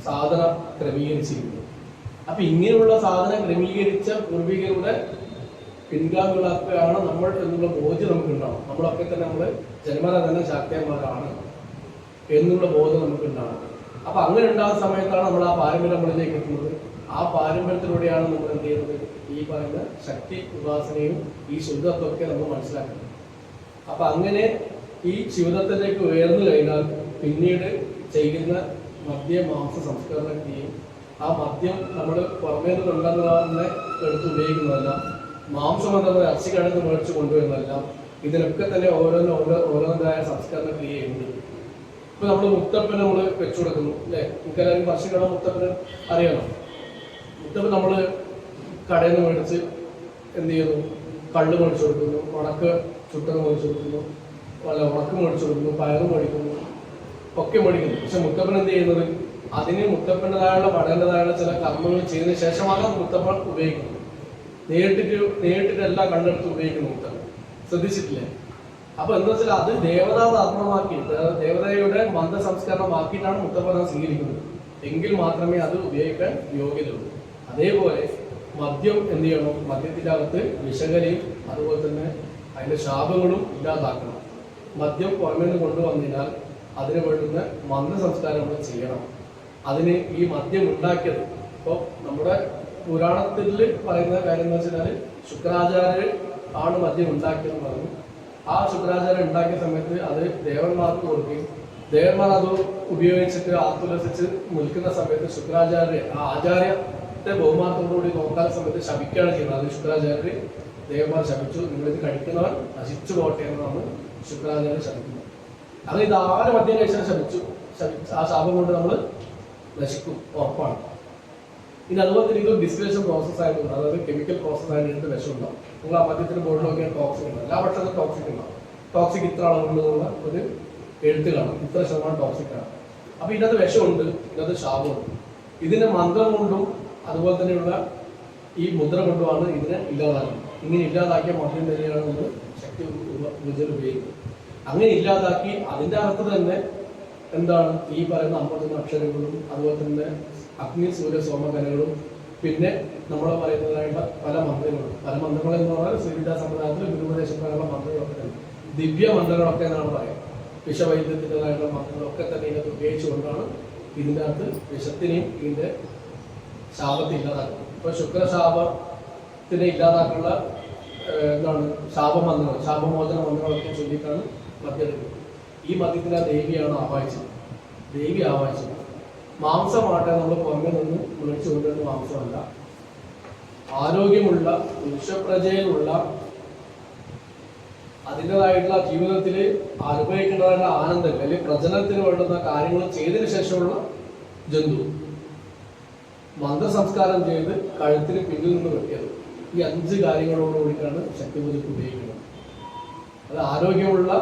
സാധന ക്രമീകരിച്ചിരിക്കുന്നത്. അപ്പൊ ഇങ്ങനെയുള്ള സാധന ക്രമീകരിച്ച പൂർവികരുടെ പിൻഗാമികളൊക്കെയാണ് നമ്മൾ എന്നുള്ള ബോധ്യം നമുക്ക് ഉണ്ടാവും. നമ്മളൊക്കെ തന്നെ നമ്മൾ ജന്മന തന്നെ ശാക്തന്മാരാണ് എന്നുള്ള ബോധം നമുക്ക് ഉണ്ടാവും. അപ്പൊ അങ്ങനെ ഉണ്ടാകുന്ന സമയത്താണ് നമ്മൾ ആ പാരമ്പര്യം നമ്മളിലേക്ക് എത്തുന്നത്. ആ പാരമ്പര്യത്തിലൂടെയാണ് നമ്മൾ എന്ത് ചെയ്യുന്നത്? ഈ പറയുന്ന ശക്തി ഉപാസനയും ഈ ശുദ്ധത്വമൊക്കെ നമ്മൾ മനസ്സിലാക്കുന്നത്. അപ്പൊ അങ്ങനെ ഈ ശിവതത്തിലേക്ക് ഉയർന്നു കഴിഞ്ഞാൽ പിന്നീട് ചെയ്യുന്ന മദ്യമാംസ സംസ്കരണ ക്രിയയും ആ മദ്യം നമ്മൾ പുറമേ നിന്നുണ്ടെന്ന് തന്നെ എടുത്ത് ഉപയോഗിക്കുന്നതല്ല, മാംസം എന്നുള്ള ഇറച്ചി കടന്ന് മേടിച്ച് കൊണ്ടുവരുന്നതല്ല, ഇതിനൊക്കെ തന്നെ ഓരോന്നതായ സംസ്കരണ ക്രിയയുണ്ട്. ഇപ്പൊ നമ്മൾ മുത്തപ്പൻ നമ്മൾ വെച്ചു കൊടുക്കുന്നു അല്ലേ? നമുക്കെല്ലാവരും വർഷങ്ങളെ മുത്തപ്പന് അറിയണം. മുത്തപ്പൻ നമ്മൾ കടയിൽ നിന്ന് മേടിച്ച് എന്ത് ചെയ്യുന്നു? കള്ള് മേടിച്ചു കൊടുക്കുന്നു, ഉണക്ക് ചുട്ടത് മേടിച്ചു കൊടുക്കുന്നു, വല്ല ഉണക്ക് മേടിച്ചു കൊടുക്കുന്നു, പയറ് മേടിക്കുന്നു, ഒക്കെ മേടിക്കുന്നു. പക്ഷെ മുത്തപ്പൻ എന്ത് ചെയ്യുന്നത്? അതിന് മുത്തപ്പൻ്റെതായുള്ള പടേണ്ടതായുള്ള ചില കർമ്മങ്ങൾ ചെയ്തതിനു ശേഷമാണ് മുത്തപ്പൻ ഉപയോഗിക്കുന്നത്. നേരിട്ടിട്ടെല്ലാം കണ്ടെടുത്ത് ഉപയോഗിക്കുന്നു മുത്തപ്പൻ. ശ്രദ്ധിച്ചിട്ടില്ലേ? അപ്പൊ എന്താ വെച്ചാൽ അത് ദേവതാധർമ്മമാക്കി, ദേവതയുടെ മന്ദസംസ്കരണമാക്കിയിട്ടാണ് മുത്തപ്പൻ സ്വീകരിക്കുന്നത്. എങ്കിൽ മാത്രമേ അത് ഉപയോഗിക്കാൻ യോഗ്യതയുള്ളൂ. അതേപോലെ മദ്യം എന്ത് ചെയ്യണം? മദ്യത്തിൻ്റെ അകത്ത് വിഷകലയും അതുപോലെ തന്നെ അതിന്റെ ശാപങ്ങളും ഇല്ലാതാക്കണം. മദ്യം പുറമേ നിന്ന് കൊണ്ടുവന്നതിനാൽ അതിന് വേണ്ടുന്ന മന്ത്രസംസ്കാരം നമ്മൾ ചെയ്യണം. അതിന് ഈ മദ്യം ഉണ്ടാക്കിയത് ഇപ്പോൾ നമ്മുടെ പുരാണത്തിൽ പറയുന്ന കാര്യം എന്ന് വെച്ചാൽ ശുക്രാചാര്യർ ആണ് മദ്യം ഉണ്ടാക്കിയെന്ന് പറഞ്ഞു. ആ ശുക്രാചാര്യർ ഉണ്ടാക്കിയ സമയത്ത് അത് ദേവന്മാർക്ക് കൊടുക്കുകയും ദേവന്മാർ അത് ഉപയോഗിച്ചിട്ട് ആത്മലസിച്ച് നിൽക്കുന്ന സമയത്ത് ശുക്രാചാര്യ ആ ആചാര്യത്തെ ബഹുമാനത്തോടുകൂടി നോക്കാത്ത സമയത്ത് ശപിക്കുകയാണ് ചെയ്യുന്നത്. അത് ശുക്രാചാര്യർ ദേവന്മാർ ശപിച്ചു, നിങ്ങളിത് കഴിക്കുന്നവർ നശിച്ചു പോട്ടെ എന്നാണ് ശുക്രാചാര്യർ ശപിക്കുന്നത്. അത് ഇത് ആര് മദ്യം കഴിച്ചാൽ ശപിച്ചു, ആ ശാപം കൊണ്ട് നമ്മൾ നശിക്കും, ഉറപ്പാണ്. ഇനി അതുപോലെ തന്നെ ഇതൊരു ഡിസ്റ്റിലേഷൻ പ്രോസസ് ആയതുകൊണ്ട്, അതായത് കെമിക്കൽ പ്രോസസ് ആയിട്ട് വിഷമുണ്ടാവും. നിങ്ങൾ ആ മദ്യത്തിന് ബോർഡിൽ നോക്കിയാൽ ടോക്സിക് ഉണ്ടാവും. എല്ലാ ഭക്ഷണത്തിലും ടോക്സിക് ഉണ്ടാവും. ടോക്സിക് ഇത്ര അളവുണ്ടെന്നുള്ള ഒരു എഴുത്ത് കാണും, ഇത്ര ശതമാനം ടോക്സിക് ആണ്. അപ്പൊ ഇതിനകത്ത് വിഷമുണ്ട്, ഇതിനകത്ത് ശാപമുണ്ട്. ഇതിന്റെ മന്ത്രം കൊണ്ടും അതുപോലെ തന്നെയുള്ള ഈ മുദ്ര കൊണ്ടുമാണ് ഇതിനെ ഇല്ലാതാക്കുന്നത്. ഇങ്ങനെ ഇല്ലാതാക്കിയ മദ്യം തന്നെയാണ് നമ്മൾ ശക്തി പൂജയിൽ ഉപയോഗിക്കുന്നത്. അങ്ങനെ ഇല്ലാതാക്കി അതിൻ്റെ അകത്ത് തന്നെ എന്താണ് ഈ പറയുന്ന 51 അക്ഷരങ്ങളും അതുപോലെ തന്നെ അഗ്നി സൂര്യ സോമകലകളും പിന്നെ നമ്മൾ പറയുന്നതായിട്ടുള്ള പല മന്ത്രങ്ങൾ എന്ന് പറഞ്ഞാൽ ശ്രീവിദ്യാ സമ്പ്രദായത്തിൽ ഗുരുപദേശപ്രകാരമുള്ള മന്ത്രങ്ങളൊക്കെ തന്നെ ദിവ്യ മന്ത്രങ്ങളൊക്കെ എന്നാണ് പറയുക. വിഷവൈദ്യത്തിൻ്റെതായിട്ടുള്ള മന്ത്രങ്ങളൊക്കെ തന്നെ ഇതിനകത്ത് ഉപയോഗിച്ചുകൊണ്ടാണ് ഇതിൻ്റെ അകത്ത് വിഷത്തിനെയും ഇതിൻ്റെ ശാപത്തെ ഇല്ലാതാക്കുന്നത്. ഇപ്പോൾ ശുക്രശാപത്തിനെ ഇല്ലാതാക്കാനുള്ള എന്താണ് ശാപമന്ത്രങ്ങൾ, ശാപമോചന മന്ത്രങ്ങളൊക്കെ ചൊല്ലിയിട്ടാണ് മദ്യം എടുക്കുന്നത്. ഈ മദ്യത്തിലെ ദേവിയാണ് ആവാഹിച്ചത്. ദേവി ആവാഹിച്ചത് മാംസമാട്ടെ നമ്മൾ പുറമെ നിന്ന് വിളിച്ചു കൊണ്ടുവരുന്ന മാംസമല്ല. ആരോഗ്യമുള്ള പുരുഷപ്രജയിലുള്ള അതിൻ്റെതായിട്ടുള്ള ജീവിതത്തിൽ അനുഭവിക്കേണ്ടതായിട്ടുള്ള ആനന്ദം അല്ലെങ്കിൽ പ്രജനനത്തിന് വേണ്ടുന്ന കാര്യങ്ങൾ ചെയ്തതിനു ശേഷമുള്ള ജന്തു മന്ത്രസംസ്കാരം ചെയ്ത് കഴുത്തിന് പിന്നിൽ നിന്ന് വെട്ടിയത്. ഈ 5 കാര്യങ്ങളോടുകൂടിയിട്ടാണ് ശക്തിപൂജയ്ക്ക് ഉപയോഗിക്കുന്നത്. അത് ആരോഗ്യമുള്ള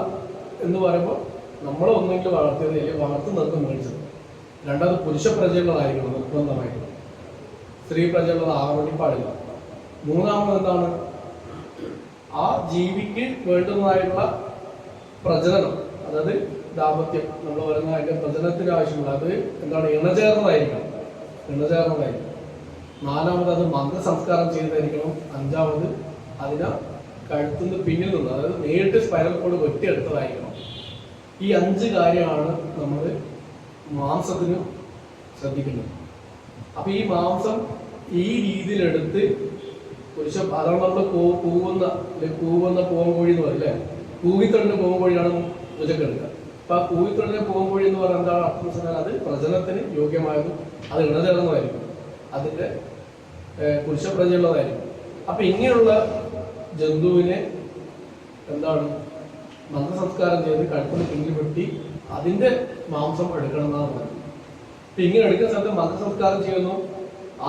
എന്ന് പറയുമ്പോൾ നമ്മൾ ഒന്നെങ്കിലും വളർത്തിയത് അല്ലെങ്കിൽ വളർത്തുന്നത് മേടിച്ചത്. രണ്ടാമത് പുരുഷ പ്രജയുള്ളതായിരിക്കണം നിർബന്ധമായിട്ട്, സ്ത്രീ പ്രജയുള്ളത് ആകാൻ വേണ്ടി പാടില്ല. മൂന്നാമത് എന്താണ്, ആ ജീവിക്ക് വേണ്ടുന്നതായിട്ടുള്ള പ്രജനനം, അതായത് ദാമ്പത്യം നമ്മൾ പറയുന്ന അതിന്റെ പ്രജനനത്തിന് ആവശ്യമുള്ള അത് എന്താണ് ഇണചേർന്നതായിരിക്കണം. നാലാമത് അത് മന്ത്രസംസ്കാരം ചെയ്തതായിരിക്കണം. അഞ്ചാമത് അതിനെ കഴുത്തുനിന്ന് പിന്നിൽ നിന്ന്, അതായത് നേരിട്ട് സ്പൈറൽ കോഡ് വെട്ടിയെടുത്തതായിരിക്കണം. ഈ 5 കാര്യമാണ് നമ്മൾ മാംസത്തിന് ശ്രദ്ധിക്കുന്നത്. അപ്പൊ ഈ മാംസം ഈ രീതിയിലെടുത്ത് അതാണ് നമ്മൾ കൂവുന്ന പൂവൻകോഴി എന്ന് പറയില്ലേ, കൂവിത്തൊണ്ടിന് പൂവൻകോഴിയാണ് പൂജക്ക് എടുക്കുക. അപ്പൊ ആ കൂവിത്തൊണ്ടിന് പൂവൻകോഴി എന്ന് പറയുന്നത് എന്താണ് അർത്ഥം വെച്ചാൽ അത് പ്രജനനത്തിന് യോഗ്യമായതും അത് ഇണചേർന്നതായിരിക്കും, അതിന്റെ പുരുഷപ്രജയുള്ളതായിരിക്കും. അപ്പൊ ഇങ്ങനെയുള്ള ജന്തുവിനെ എന്താണ് മന്ത്രസംസ്കാരം ചെയ്ത് കഴുത്തിന് പിന്നിൽ വെട്ടി അതിന്റെ മാംസം എടുക്കണം എന്നാണ് പറയുന്നത്. അപ്പൊ ഇങ്ങനെ എടുക്കുന്ന സമയത്ത് മന്ത്രസംസ്കാരം ചെയ്യുന്നു.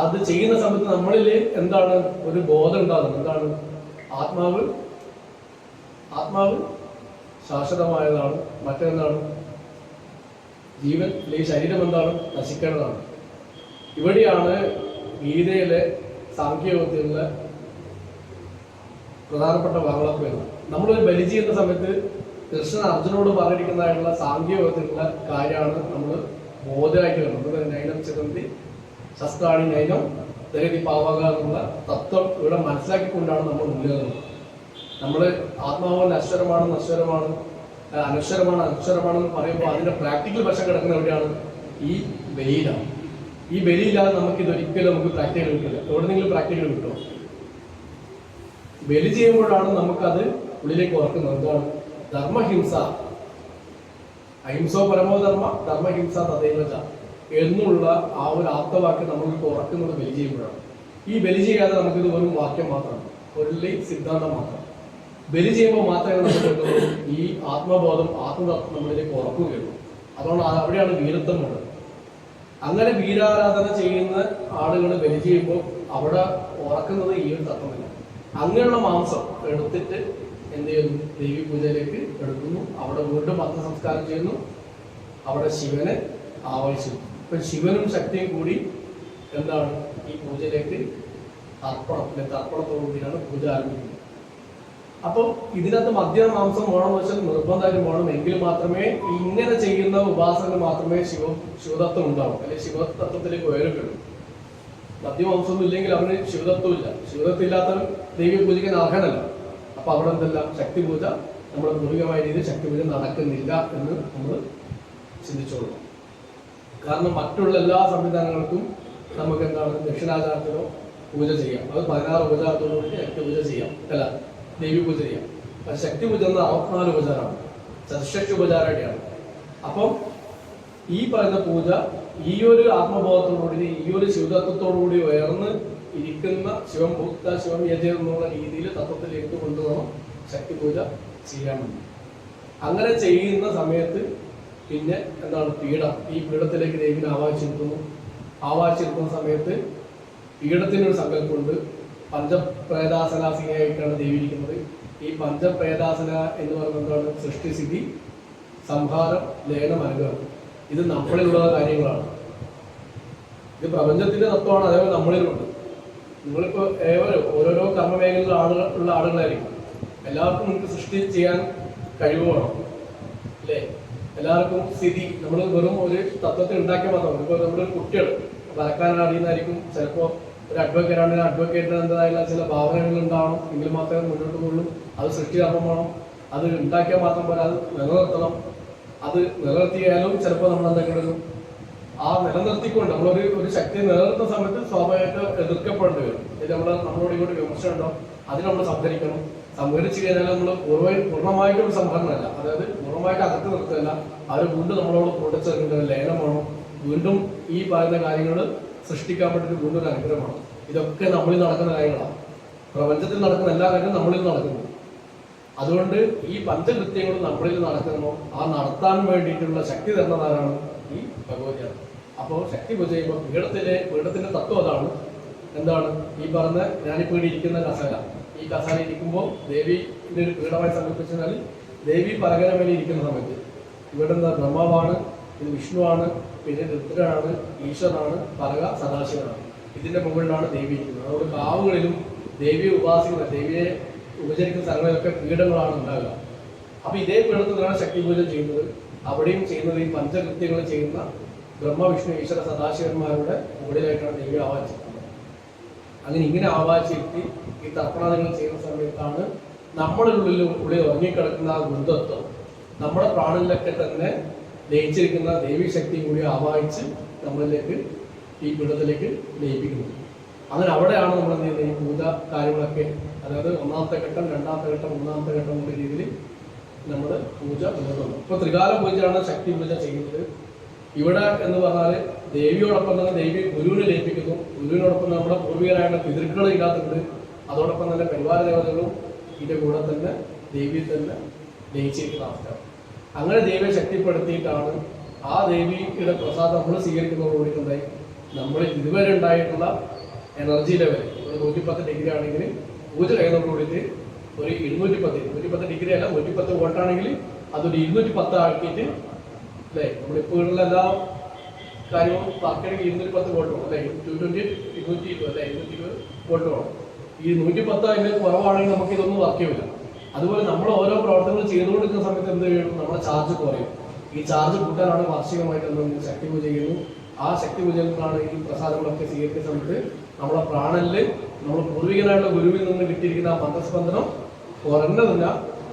അത് ചെയ്യുന്ന സമയത്ത് നമ്മളിൽ എന്താണ് ഒരു ബോധം ഉണ്ടാകുന്നത്, എന്താണ് ആത്മാവ് ശാശ്വതമായതാണ്. മറ്റെന്താണ് ജീവൻ അല്ലെങ്കിൽ ശരീരം എന്താണ് നശിക്കേണ്ടതാണ്. ഇവിടെയാണ് ഗീതയിലെ സാഖ്യയോഗത്തിലുള്ള പ്രധാനപ്പെട്ട ഭാഗങ്ങളൊക്കെ വരുന്നത്. നമ്മളൊരു ബലി ചെയ്യുന്ന സമയത്ത് കൃഷ്ണൻ അർജുനോട് പറഞ്ഞിരിക്കുന്നതായിട്ടുള്ള സാഖ്യയോഗത്തിലുള്ള കാര്യമാണ് നമ്മൾ ബോധമായിട്ട് വരുന്നത്. നൈനം ചിതന്തി ശസ്ത്രാണി നൈനം ദരതി പാവക എന്നുള്ള തത്വം ഇവിടെ മനസ്സിലാക്കിക്കൊണ്ടാണ് നമ്മൾ മുന്നേറുന്നത്. നമ്മൾ ആത്മാവ് നശ്വരമാണ് അനശ്വരമാണെന്ന് പറയുമ്പോൾ അതിന്റെ പ്രാക്ടിക്കൽ വശം കിടക്കുന്ന എവിടെയാണ്? ഈ ബലിയിലാണ്. ഈ ബലിയില്ലാതെ നമുക്കിതൊരിക്കലും നമുക്ക് പ്രാക്ടിക്കൽ കിട്ടില്ല. എവിടെന്നെങ്കിലും പ്രാക്ടിക്കൽ കിട്ടുമോ? ബലി ചെയ്യുമ്പോഴാണ് നമുക്കത് ഉള്ളിലേക്ക് ഓർക്കുന്നത്. എന്താണ്? ധർമ്മഹിംസ, അഹിംസോ പരമോധർമ്മ ധർമ്മഹിംസ തദൈവച എന്നുള്ള ആ ഒരു ആപ്തവാക്യം നമ്മൾക്ക് ഉറക്കുന്നത് ബലി ചെയ്യുമ്പോഴാണ്. ഈ ബലി ചെയ്യാതെ നമുക്കിത് വെറും വാക്യം മാത്രമാണ്, ഒരു സിദ്ധാന്തം മാത്രം. ബലി ചെയ്യുമ്പോൾ മാത്രമേ നമുക്ക് ഈ ആത്മബോധം ആത്മതത്വം നമ്മളിലേക്ക് ഉറക്കുകയുള്ളൂ. അതുകൊണ്ട് അവിടെയാണ് വീരത്വം ഉള്ളത്. അങ്ങനെ വീരാരാധന ചെയ്യുന്ന ആളുകൾ ബലി ചെയ്യുമ്പോൾ അവിടെ ഉറക്കുന്നത് ഈ ഒരു തത്വമില്ല. അങ്ങനെയുള്ള മാംസം എടുത്തിട്ട് എന്ത് ചെയ്യുന്നു? ദേവി പൂജയിലേക്ക് എടുക്കുന്നു. അവിടെ വീണ്ടും മന്ത്രസംസ്കാരം ചെയ്യുന്നു. അവിടെ ശിവനെ ആവാഹിച്ചു. ഇപ്പൊ ശിവനും ശക്തിയും കൂടി എന്താണ് ഈ പൂജയിലേക്ക് തർപ്പണത്തോടുകൂടിയാണ് പൂജ ആരംഭിക്കുന്നത്. അപ്പോൾ ഇതിനകത്ത് മദ്യ മാംസം വേണമെന്ന് വെച്ചാൽ നിർബന്ധമായിട്ടും വേണം. എങ്കിൽ മാത്രമേ ഇങ്ങനെ ചെയ്യുന്ന ഉപാസന മാത്രമേ ശിവതത്വം ഉണ്ടാവും, അല്ലെങ്കിൽ ശിവതത്വത്തിലേക്ക് ഉയരുകയുള്ളൂ. മദ്യമാംസമൊന്നും ഇല്ലെങ്കിൽ അവന് ശിവതത്വം ഇല്ല. ശിവതത്വം ഇല്ലാത്തവൻ ദേവിയെ പൂജിക്കാൻ അർഹനല്ല. അപ്പൊ അവിടെ എന്തല്ല ശക്തി പൂജ, നമ്മുടെ പൂർവികമായ രീതിയിൽ ശക്തി പൂജ നടക്കുന്നില്ല എന്ന് നമ്മൾ ചിന്തിച്ചോളൂ. കാരണം മറ്റുള്ള എല്ലാ സംവിധാനങ്ങൾക്കും നമുക്ക് എന്താണ് ദക്ഷിണാചാരത്തിലോ പൂജ ചെയ്യാം. അത് 16 ഉപചാരത്തോടുകൂടി ശക്തി പൂജ ചെയ്യാം, അല്ല ദേവി പൂജ ചെയ്യാം. പക്ഷെ ശക്തി പൂജ എന്ന 64 ഉപചാരമാണ്, ചതുഷ്ഷഷ്ടി ഉപചാരമായിട്ടാണ്. അപ്പം ഈ പറയുന്ന പൂജ ഈ ഒരു ആത്മബോധത്തോടുകൂടി ഈ ഒരു ശിവതത്വത്തോടുകൂടി ഉയർന്ന് ഇരിക്കുന്ന ശിവം ഭൂക്ത ശിവം യജ എന്നുള്ള രീതിയിൽ തത്വത്തിലേക്ക് കൊണ്ടുപോകണം ശക്തി പൂജ ചെയ്യാൻ വേണ്ടി. അങ്ങനെ ചെയ്യുന്ന സമയത്ത് പിന്നെ എന്താണ് പീഠം, ഈ പീഠത്തിലേക്ക് ദേവിനെ ആവാഹിച്ചിരിക്കുന്ന സമയത്ത് പീഠത്തിനൊരു സങ്കല്പമുണ്ട്. പഞ്ചപ്രേതാസനാസികയായിട്ടാണ് ദേവി ഇരിക്കുന്നത്. ഈ പഞ്ചപ്രേതാസന എന്ന് പറയുന്നത് എന്താണ്? സൃഷ്ടിസ്ഥിതി സംഹാരം ലയനം അനുഗ്രഹം. ഇത് നമ്മളിലുള്ള കാര്യങ്ങളാണ്. ഇത് പ്രപഞ്ചത്തിന്റെ തത്വമാണ്. അതേപോലെ നമ്മളിലുണ്ട്. നിങ്ങളിപ്പോ ഓരോരോ കർമ്മമേഖലയിലുള്ള ആളുകളായിരിക്കും. എല്ലാവർക്കും നിങ്ങൾക്ക് സൃഷ്ടി ചെയ്യാൻ കഴിവ് വേണം, അല്ലേ? എല്ലാവർക്കും സ്ഥിതി നമ്മൾ വെറും ഒരു തത്വത്തെ ഉണ്ടാക്കിയാൽ മാത്രം. ഇപ്പോൾ നമ്മുടെ കുട്ടികൾ വരക്കാൻ അറിയുന്നതായിരിക്കും. ചിലപ്പോൾ ഒരു അഡ്വക്കേറ്റ് ആണെങ്കിൽ അഡ്വക്കേറ്റിന് എന്തായാലും ചില ഭാവനകൾ ഉണ്ടാവണം, എങ്കിൽ മാത്രമേ മുന്നോട്ട് പോകുള്ളൂ. അത് സൃഷ്ടികർമ്മം വേണം. അത് ഉണ്ടാക്കിയാൽ മാത്രം പോലെ അത് നിലനിർത്തണം. അത് നിലനിർത്തിയാലും ചിലപ്പോൾ നമ്മൾ എന്തെങ്കിലും ആ നിലനിർത്തിക്കൊണ്ട് ഒരു ശക്തിയെ നിലനിർത്തുന്ന സമയത്ത് സ്വാഭാവികമായിട്ട് എതിർക്കപ്പെടേണ്ടി വരും. നമ്മളോട് ഇങ്ങോട്ട് വിമർശനം ഉണ്ടോ, അതിന് നമ്മൾ സംഹരിക്കണം. സംഹരിച്ചു കഴിഞ്ഞാൽ നമ്മൾ പൂർണ്ണമായിട്ടൊരു സംഹരണമല്ല, അതായത് പൂർണ്ണമായിട്ട് അകത്ത് നിർത്തുകയല്ല, അവർ വീണ്ടും നമ്മളോട് കൂട്ടിച്ചേർക്കേണ്ട ഒരു ലയനമാണ്. വീണ്ടും ഈ പറയുന്ന കാര്യങ്ങൾ സൃഷ്ടിക്കാൻ പറ്റുന്ന വീണ്ടും ഒരു അനുഗ്രഹമാണ്. ഇതൊക്കെ നമ്മളിൽ നടക്കുന്ന കാര്യങ്ങളാണ്. പ്രപഞ്ചത്തിൽ നടക്കുന്ന എല്ലാ കാര്യങ്ങളും നമ്മളിൽ നടക്കുന്നു. അതുകൊണ്ട് ഈ പഞ്ചകൃത്യങ്ങൾ നമ്മളിൽ നടക്കുന്നു. ആ നടത്താൻ വേണ്ടിയിട്ടുള്ള ശക്തി തരുന്നതാരാണ്? ഈ ഭഗവതിയാണ്. അപ്പോൾ ശക്തി പൂജ ചെയ്യുമ്പോൾ പീഠത്തിന്റെ തത്വം അതാണ്. എന്താണ് ഈ പറഞ്ഞ ഞാനിപ്പോൾ ഇവിടെ ഇരിക്കുന്ന കസാല, ഈ കസാല ഇരിക്കുമ്പോൾ ദേവിന്റെ ഒരു പീഠമായി സങ്കല്പിച്ചാൽ ദേവി പലകര മേലെ ഇരിക്കുന്ന സമയത്ത് ഇവിടെ എന്താ ബ്രഹ്മാവാണ്, ഇത് വിഷ്ണുവാണ്, പിന്നെ രുദ്രനാണ്, ഈശ്വരനാണ്, പലക സദാശിവനാണ്. ഇതിന്റെ മുകളിലാണ് ദേവി ഇരിക്കുന്നത്. അതുകൊണ്ട് കാവുകളിലും ദേവിയെ ഉപാസിക്കുന്ന, ദേവിയെ ഉപചരിക്കുന്ന സ്ഥലങ്ങളിലൊക്കെ പീഠങ്ങളാണ് ഉണ്ടാകുക. അപ്പൊ ഇതേ പീഠത്തിലാണ് ശക്തി പൂജ ചെയ്യുന്നത്. അവിടെയും ചെയ്യുന്നത് ഈ പഞ്ചകൃത്യങ്ങൾ ചെയ്യുന്ന ബ്രഹ്മ വിഷ്ണു ഈശ്വര സദാശിവന്മാരുടെ മുകളിലായിട്ടാണ് ദേവി ആവാഹിച്ചിരിക്കുന്നത്. അങ്ങനെ ഇങ്ങനെ ആവാഹിച്ചിരുത്തി ഈ തർപ്പണാദികൾ ചെയ്യുന്ന സമയത്താണ് നമ്മളുള്ളിൽ ഉറങ്ങിക്കിടക്കുന്ന ആ ഗുരുതത്വം നമ്മുടെ പ്രാണനിലൊക്കെ തന്നെ ലയിച്ചിരിക്കുന്ന ദേവീ ശക്തിയും കൂടി ആവാഹിച്ച് നമ്മളിലേക്ക് ഈ പീഠത്തിലേക്ക് ലയിപ്പിക്കുന്നത്. അങ്ങനെ അവിടെയാണ് നമ്മൾ എന്ത് ചെയ്യുന്നത്, ഈ പൂജ കാര്യങ്ങളൊക്കെ, അതായത് ഒന്നാമത്തെ ഘട്ടം, രണ്ടാമത്തെ ഘട്ടം, മൂന്നാമത്തെ ഘട്ടം എന്ന രീതിയിൽ നമ്മൾ പൂജ മുന്നോട്ടുണ്ട്. ഇപ്പോൾ ത്രികാല പൂജയാണ് ശക്തി പൂജ ചെയ്യുന്നത്. ഇവിടെ എന്ന് പറഞ്ഞാൽ ദേവിയോടൊപ്പം തന്നെ ദേവി ഗുരുവിനെ ലയിപ്പിക്കുന്നു. ഗുരുവിനോടൊപ്പം നമ്മുടെ പൂർവികരായുള്ള പിതൃക്കൾ ഇല്ലാത്തുണ്ട്. അതോടൊപ്പം തന്നെ പരിവാര ദേവതകളും ഇതിൻ്റെ കൂടെ തന്നെ ദേവിയിൽ തന്നെ ലയിച്ചിരിക്കുന്ന അവസ്ഥ. അങ്ങനെ ദേവിയെ ശക്തിപ്പെടുത്തിയിട്ടാണ് ആ ദേവിയുടെ പ്രസാദം നമ്മൾ സ്വീകരിക്കുന്നതോടുകൂടിയിട്ടുണ്ടായി നമ്മൾ ഇതുവരെ ഉണ്ടായിട്ടുള്ള എനർജി ലെവൽ 110 ഡിഗ്രി ആണെങ്കിൽ പൂജ കഴിയുന്നതോടുകൂടിയിട്ട് ഒരു 210 ഡിഗ്രി അല്ല 110 വോൾട്ട് ആണെങ്കിൽ അതൊരു 210 ആക്കിയിട്ട് അല്ലേ, നമ്മളിപ്പോൾ ഉള്ള എല്ലാ കാര്യവും പറക്കണമെങ്കിൽ 210 വോൾട്ട് വേണം അല്ലേ, 220 220 അല്ലെ 220 വോൾട്ട് വേണം. ഈ 110 അതിന് കുറവാണെങ്കിൽ നമുക്ക് ഇതൊന്നും വർക്ക് ചെയ്യില്ല. അതുപോലെ നമ്മൾ ഓരോ പ്രവർത്തനങ്ങൾ ചെയ്തുകൊണ്ടിരിക്കുന്ന സമയത്ത് എന്ത് ചെയ്യണം, നമ്മുടെ ചാർജ് കുറയും. ഈ ചാർജ് കൂട്ടാനാണ് വാർഷികമായിട്ട് നമ്മൾ ശക്തി പൂജ ചെയ്യുന്നു. ആ ശക്തി പൂജയിൽ നിന്നാണ് ഈ പ്രസാദങ്ങളൊക്കെ സ്വീകരിക്കുന്ന സമയത്ത് നമ്മളെ പ്രാണനില് നമ്മൾ പൂർവികനായുള്ള ഗുരുവിൽ നിന്ന് കിട്ടിയിരിക്കുന്ന ആ മന്ത്രസ്പന്ദനം കുറഞ്ഞതില്ല,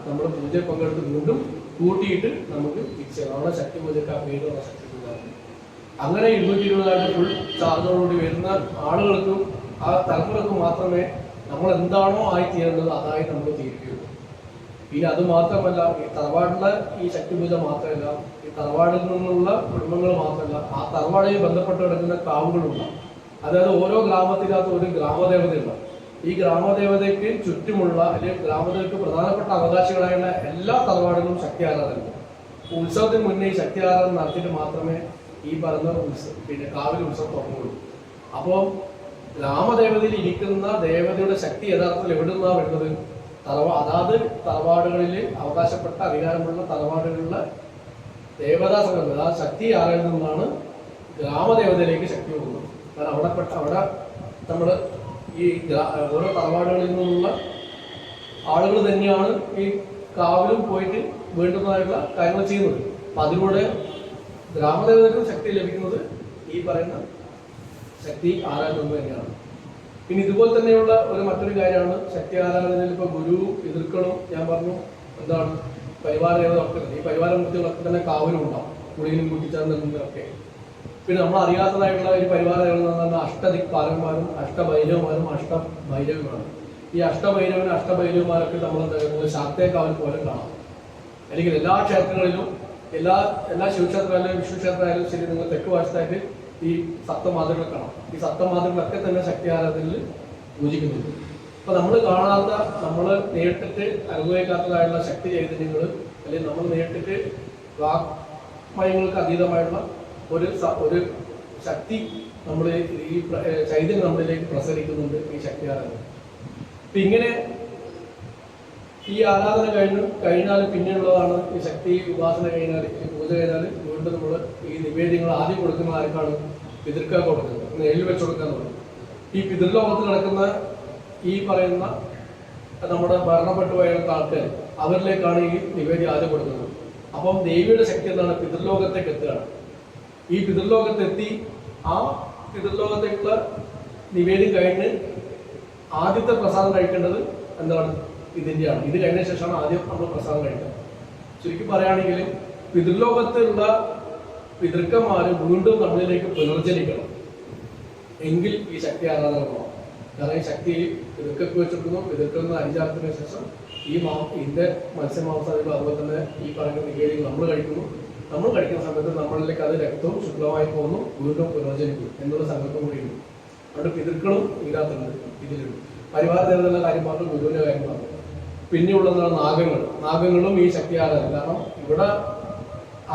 നമ്മുടെ പൂജയിൽ പങ്കെടുത്ത് വീണ്ടും കൂട്ടിയിട്ട് നമുക്ക് ഫിക്സ് ചെയ്യണം. അവിടെ ശക്തി പൂജയ്ക്ക് ആ പേരുള്ള ശക്തി പൂജ. അങ്ങനെ 220 ഫുൾ ചാർജോടുകൂടി വരുന്ന ആളുകൾക്കും ആ തലമുറക്കും മാത്രമേ നമ്മൾ എന്താണോ ആയി തീരേണ്ടത് അതായി നമ്മൾ തീരുകയുള്ളൂ. പിന്നെ അത് മാത്രമല്ല, ഈ തറവാടിലെ ഈ ശക്തി പൂജ മാത്രമല്ല, ഈ തറവാടിൽ നിന്നുള്ള കുടുംബങ്ങൾ മാത്രമല്ല, ആ തറവാടിൽ ബന്ധപ്പെട്ട് കിടക്കുന്ന കാവുകളുണ്ട്. അതായത് ഓരോ ഗ്രാമത്തിനകത്ത് ഒരു ഗ്രാമദേവതയുണ്ട്. ഈ ഗ്രാമദേവതയ്ക്ക് ചുറ്റുമുള്ള അല്ലെങ്കിൽ ഗ്രാമദേവതയ്ക്ക് പ്രധാനപ്പെട്ട അവകാശികളായുള്ള എല്ലാ തറവാടുകളും ശക്തി ആരാധനയുണ്ട്. ഉത്സവത്തിന് മുന്നേ ഈ ശക്തി ആരാധന നടത്തിയിട്ട് മാത്രമേ ഈ പറഞ്ഞ കാവിൽ ഉത്സവം തുടങ്ങുള്ളൂ. അപ്പോൾ ഗ്രാമദേവതയിൽ ഇരിക്കുന്ന ദേവതയുടെ ശക്തി യഥാർത്ഥത്തിൽ എവിടെ നിന്നാണ് വരുന്നത്? അതാത് തറവാടുകളിൽ അവകാശപ്പെട്ട അധികാരമുള്ള തറവാടുകളിലെ ദേവതാ സംഘം, ആ ശക്തി ആരിൽ നിന്നാണ് ഗ്രാമദേവതയിലേക്ക് ശക്തി പോകുന്നത്. കാരണം അവിടെ നമ്മൾ ഈ ഓരോ തറവാടുകളിൽ നിന്നുള്ള ആളുകൾ തന്നെയാണ് ഈ കാവിലും പോയിട്ട് വേണ്ടുന്നതായിട്ടുള്ള കാര്യങ്ങൾ ചെയ്യുന്നത്. അപ്പം അതിലൂടെ ഗ്രാമദേവതയ്ക്കും ശക്തി ലഭിക്കുന്നത് ഈ പറയുന്ന ശക്തി ആരാധന തന്നെയാണ്. പിന്നെ ഇതുപോലെ തന്നെയുള്ള മറ്റൊരു കാര്യമാണ് ശക്തി ആരാധനയിൽ ഇപ്പോൾ ഗുരു പിതൃക്കളും ഞാൻ പറഞ്ഞു എന്താണ് പരിവാര ദേവതകളൊക്കെ, ഈ പരിവാര മൂർത്തികളൊക്കെ തന്നെ കാവലും ഉണ്ടാവും, കുളിയിലും കൂട്ടിച്ചേർന്നൊക്കെ. പിന്നെ നമ്മൾ അറിയാത്തതായിട്ടുള്ള ഒരു പരിവാര ദേവത എന്ന് പറഞ്ഞാൽ അഷ്ടദിക്പാലന്മാരും അഷ്ടഭൈരവന്മാരും അഷ്ടഭൈരവിമാരും. ഈ അഷ്ടഭൈരവനും അഷ്ടഭൈരവന്മാരൊക്കെ നമ്മൾ ശാക്തേക്കാവൽ പോലെ കാണാം. അല്ലെങ്കിൽ എല്ലാ ക്ഷേത്രങ്ങളിലും എല്ലാ ശിവക്ഷേത്രമായാലും വിഷ്ണു ക്ഷേത്രമായാലും ശരി, നിങ്ങൾ തെക്ക് വശത്തായിട്ട് ഈ സപ്തമാതൃകൾ കാണാം. ഈ സപ്തമാതൃകളൊക്കെ തന്നെ ശക്തി ആരാധനയിൽ പൂജിക്കുന്നുണ്ട്. അപ്പൊ നമ്മൾ കാണാത്ത, നമ്മൾ നേരിട്ടിട്ട് അനുഭവിക്കാത്തതായുള്ള ശക്തി ചൈതന്യങ്ങൾ, അല്ലെങ്കിൽ നമ്മൾ നേരിട്ടിട്ട് വാക്മയങ്ങൾക്ക് അതീതമായിട്ടുള്ള ഒരു ശക്തി നമ്മൾ ഈ ചൈതന്യം നമ്മളിലേക്ക് പ്രസരിക്കുന്നുണ്ട് ഈ ശക്തി ആരാധന. അപ്പൊ ഇങ്ങനെ ഈ ആരാധന കഴിഞ്ഞാൽ പിന്നെയുള്ളതാണ് ഈ ശക്തി ഉപാസന കഴിഞ്ഞാൽ, ഈ പൂജ കഴിഞ്ഞാൽ വീണ്ടും നമ്മൾ ഈ നിവേദ്യങ്ങൾ ആദ്യം കൊടുക്കുന്ന ആർക്കാണ്? പിതൃക്കൾ കൊടുക്കുന്നത്, എഴുതി വെച്ച് കൊടുക്കാന്നുള്ളത്. ഈ പിതൃലോകത്ത് നടക്കുന്ന ഈ പറയുന്ന നമ്മുടെ മരണപ്പെട്ടു പോയ ആൾക്കാർ, അവരിലേക്കാണ് ഈ നിവേദ്യം ആദ്യം കൊടുക്കുന്നത്. അപ്പം ദേവിയുടെ ശക്തി എന്താണ്? പിതൃലോകത്തേക്ക് എത്തുകയാണ്. ഈ പിതൃലോകത്തെത്തി ആ പിതൃലോകത്തേക്കുള്ള നിവേദ്യം കഴിഞ്ഞ് ആദ്യത്തെ പ്രസാദം കഴിക്കേണ്ടത് എന്താണ്? ഇതിൻ്റെയാണ്. ഇത് കഴിഞ്ഞ ശേഷമാണ് ആദ്യം നമ്മൾ പ്രസാദം കഴിക്കുന്നത്. ചുരുക്കി പറയുകയാണെങ്കിൽ പിതൃലോകത്തുള്ള പിതൃക്കന്മാര് വീണ്ടും നമ്മളിലേക്ക് പുനർജനിക്കണം എങ്കിൽ ഈ ശക്തി ആരാധന പോകാം. കാരണം ഈ ശക്തി പിതൃക്കൾക്ക് വെച്ചിരിക്കുന്നു. പിതൃക്കളിൽ നിന്ന് അരിചാർത്തിന് ശേഷം ഇതിന്റെ മത്സ്യമാംസാദികളും അതുപോലെ തന്നെ ഈ പറയുന്ന നികേരികൾ നമ്മൾ കഴിക്കുന്നു. നമ്മൾ കഴിക്കുന്ന സമയത്ത് നമ്മളിലേക്ക് അത് രക്തവും ശുക്ലമായി പോകുന്നു, വീണ്ടും പുനർജനിക്കുന്നു എന്നുള്ള സങ്കല്പം കൂടിയുണ്ട്. അതുകൊണ്ട് പിതൃക്കളും ഇതിനകത്തുണ്ട്, ഇതിലുണ്ട്. പരിവാര ദേവതകളുടെ കാര്യം പറഞ്ഞു, ഗുരുവിന്റെ കാര്യം പറഞ്ഞു. പിന്നെയുള്ളതാണ് നാഗങ്ങളും ഈ ശക്തി ആരാധന. കാരണം ഇവിടെ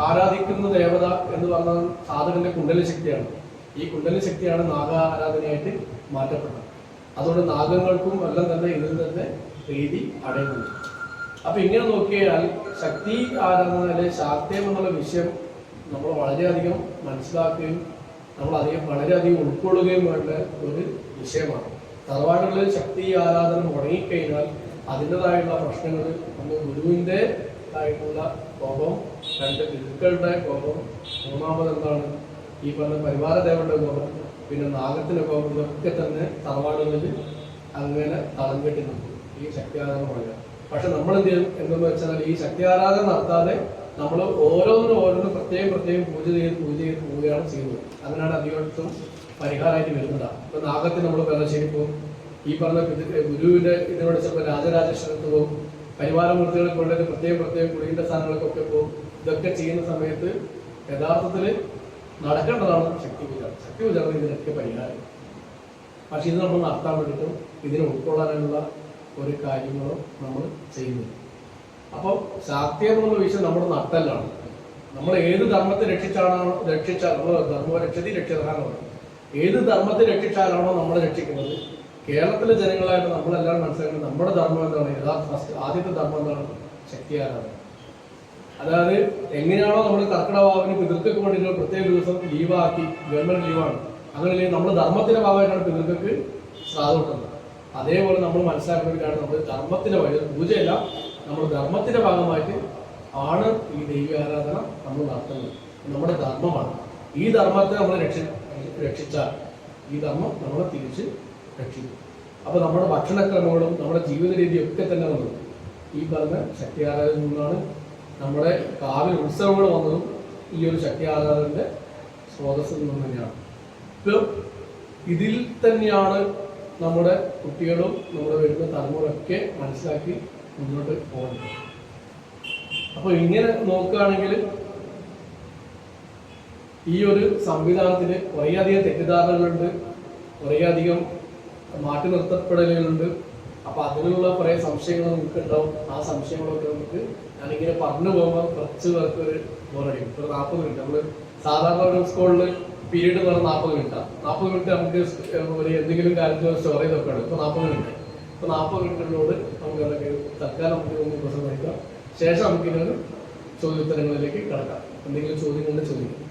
ആരാധിക്കുന്ന ദേവത എന്ന് പറഞ്ഞാൽ സാധകന്റെ കുണ്ടലി ശക്തിയാണ്. ഈ കുണ്ടലി ശക്തിയാണ് നാഗ ആരാധനയായിട്ട് മാറ്റപ്പെട്ടത്. അതുകൊണ്ട് നാഗങ്ങൾക്കും എല്ലാം തന്നെ ഇതിൽ തന്നെ പ്രീതി അടയുന്നുണ്ട്. അപ്പൊ ഇങ്ങനെ നോക്കിയാൽ ശക്തി ആരാധന അല്ലെ ശാക്തേയം എന്നുള്ള വിഷയം നമ്മൾ വളരെയധികം മനസ്സിലാക്കുകയും വളരെയധികം ഉൾക്കൊള്ളുകയും വേണ്ട ഒരു വിഷയമാണ്. തറവാടുകളിൽ ശക്തി ആരാധന മുടങ്ങിക്കഴിഞ്ഞാൽ അതിൻ്റെതായുള്ള പ്രശ്നങ്ങൾ ഒന്ന് ഗുരുവിൻ്റെ ആയിട്ടുള്ള കോപം, രണ്ട് പിതൃക്കളുടെ കോപം, മൂന്നാമത് എന്താണ് ഈ പറഞ്ഞ പരിവാര ദേവന്റെ കോപം, പിന്നെ നാഗത്തിന്റെ കോപം, ഇതൊക്കെ തന്നെ തറവാടുകളിൽ അങ്ങനെ തളം കെട്ടി നിൽക്കും ഈ ശക്തി ആരാധന മുടങ്ങുക. പക്ഷെ നമ്മൾ എന്ത് ചെയ്യും എന്തെന്ന് വെച്ചാൽ ഈ ശക്തി ആരാധന നടത്താതെ നമ്മൾ ഓരോന്നിനും പ്രത്യേകം പൂജ ചെയ്ത് പോവുകയാണ് ചെയ്യുന്നത്. അങ്ങനെയാണ് അധികത്തും പരിഹാരമായിട്ട് വരുന്നത്. ഇപ്പൊ നാഗത്തിന് നമ്മൾ വേളശ്ശേരി പോകും, ഈ പറഞ്ഞ ഗുരുവിന്റെ ഇതിനോട് ചിലപ്പോൾ രാജരാജേശ്വരത്ത് പോകും, പരിവാരമൂർത്തികൾക്ക് വേണ്ടത് പ്രത്യേകം കുടിയുടെ സ്ഥാനങ്ങൾക്കൊക്കെ പോകും. ഇതൊക്കെ ചെയ്യുന്ന സമയത്ത് യഥാർത്ഥത്തിൽ നടക്കേണ്ടതാണ് ശക്തി പൂജ. ശക്തി പൂജ ഇതിനൊക്കെ പരിഹാരം. പക്ഷെ ഇത് നമ്മൾ നടത്താൻ വേണ്ടിയിട്ടും ഇതിനെ ഉൾക്കൊള്ളാനുള്ള ഒരു കാര്യങ്ങളും നമ്മൾ ചെയ്യുന്നില്ല. അപ്പോൾ ശാക്തീയം എന്നുള്ള വിഷയം നമ്മുടെ നട്ടല്ലാണ്. നമ്മൾ ഏത് ധർമ്മത്തെ രക്ഷിച്ചാൽ നമ്മൾ ധർമ്മ രക്ഷതി രക്ഷിതാനാണ്. ഏത് ധർമ്മത്തെ രക്ഷിച്ചാലാണോ നമ്മളെ രക്ഷിക്കുന്നത്? കേരളത്തിലെ ജനങ്ങളായിട്ട് നമ്മളെല്ലാം മനസ്സിലാക്കുന്നത് നമ്മുടെ ധർമ്മം എന്താണ്? ആദ്യത്തെ ധർമ്മം എന്താണ്? ശക്തി ആരാധന. അതായത് എങ്ങനെയാണോ നമ്മൾ കർക്കിടവാവിന് പിതൃക്കൾക്ക് വേണ്ടിയിട്ട് പ്രത്യേക ദിവസം ലീവാക്കി, ഗവൺമെന്റ് ലീവാണ്, അങ്ങനെ നമ്മൾ ധർമ്മത്തിന്റെ ഭാഗമായിട്ടാണ് പിതൃക്കൾക്ക് ശ്രാദ്ധം കിട്ടുന്നത്. അതേപോലെ നമ്മൾ മനസ്സിലാക്കുന്നതിനാണ് നമ്മൾ ധർമ്മത്തിന്റെ വഴി പൂജയല്ല, നമ്മൾ ധർമ്മത്തിന്റെ ഭാഗമായിട്ട് ആണ് ഈ ദൈവ ആരാധന നമ്മൾ നടത്തുന്നത്. നമ്മുടെ ധർമ്മമാണ്. ഈ ധർമ്മത്തെ നമ്മൾ രക്ഷിച്ചാൽ ഈ ധർമ്മം നമ്മളെ തിരിച്ച് രക്ഷിക്കും. അപ്പൊ നമ്മുടെ ഭക്ഷണക്രമങ്ങളും നമ്മുടെ ജീവിത രീതിയൊക്കെ തന്നെ വന്നത് ഈ പറഞ്ഞ ശക്തി ആരാധനയിൽ നിന്നാണ്. നമ്മുടെ കാവ്യ ഉത്സവങ്ങൾ വന്നതും ഈ ഒരു ശക്തി ആരാധനന്റെ സ്രോതസ്സിൽ നിന്ന് തന്നെയാണ്. ഇപ്പം ഇതിൽ തന്നെയാണ് നമ്മുടെ കുട്ടികളും നമ്മുടെ വരുന്ന തലമുറയൊക്കെ മനസ്സിലാക്കി മുന്നോട്ട് പോകുന്നത്. അപ്പൊ ഇങ്ങനെ നോക്കുകയാണെങ്കിൽ ഈ ഒരു സംവിധാനത്തിന് കുറേയധികം തെറ്റിദ്ധാരണകളുണ്ട്, കുറേയധികം മാറ്റി നിർത്തപ്പെടലുകളുണ്ട്. അപ്പൊ അതിനുള്ള കുറെ സംശയങ്ങൾ നമുക്ക് ഉണ്ടാവും. ആ സംശയങ്ങളൊക്കെ നമുക്ക് ഞാനിങ്ങനെ പറഞ്ഞു പോകുമ്പോൾ കുറച്ച് പേർക്ക് ഒരു ബോറടിക്കും. ഒരു 40 മിനിറ്റ് നമ്മൾ സാധാരണ ഒരു സ്കൂളിൽ പീരീഡ് എന്ന് പറഞ്ഞാൽ 40 മിനിറ്റാണ്. 40 മിനിറ്റ് നമുക്ക് ഒരു എന്തെങ്കിലും കാര്യത്തിൽ സ്റ്റോർ ചെയ്തൊക്കെ ഉണ്ട്. ഇപ്പൊ 40 മിനിറ്റ്. ഇപ്പൊ 40 മിനിറ്റിനോട് നമുക്ക് എന്തൊക്കെ തൽക്കാലം നമുക്ക് ഒന്ന് പ്രസംഗിക്കാം. ശേഷം നമുക്കിനൊരു ചോദ്യോത്തരങ്ങളിലേക്ക് കിടക്കാം. എന്തെങ്കിലും ചോദ്യങ്ങളുടെ ചോദിക്കാം.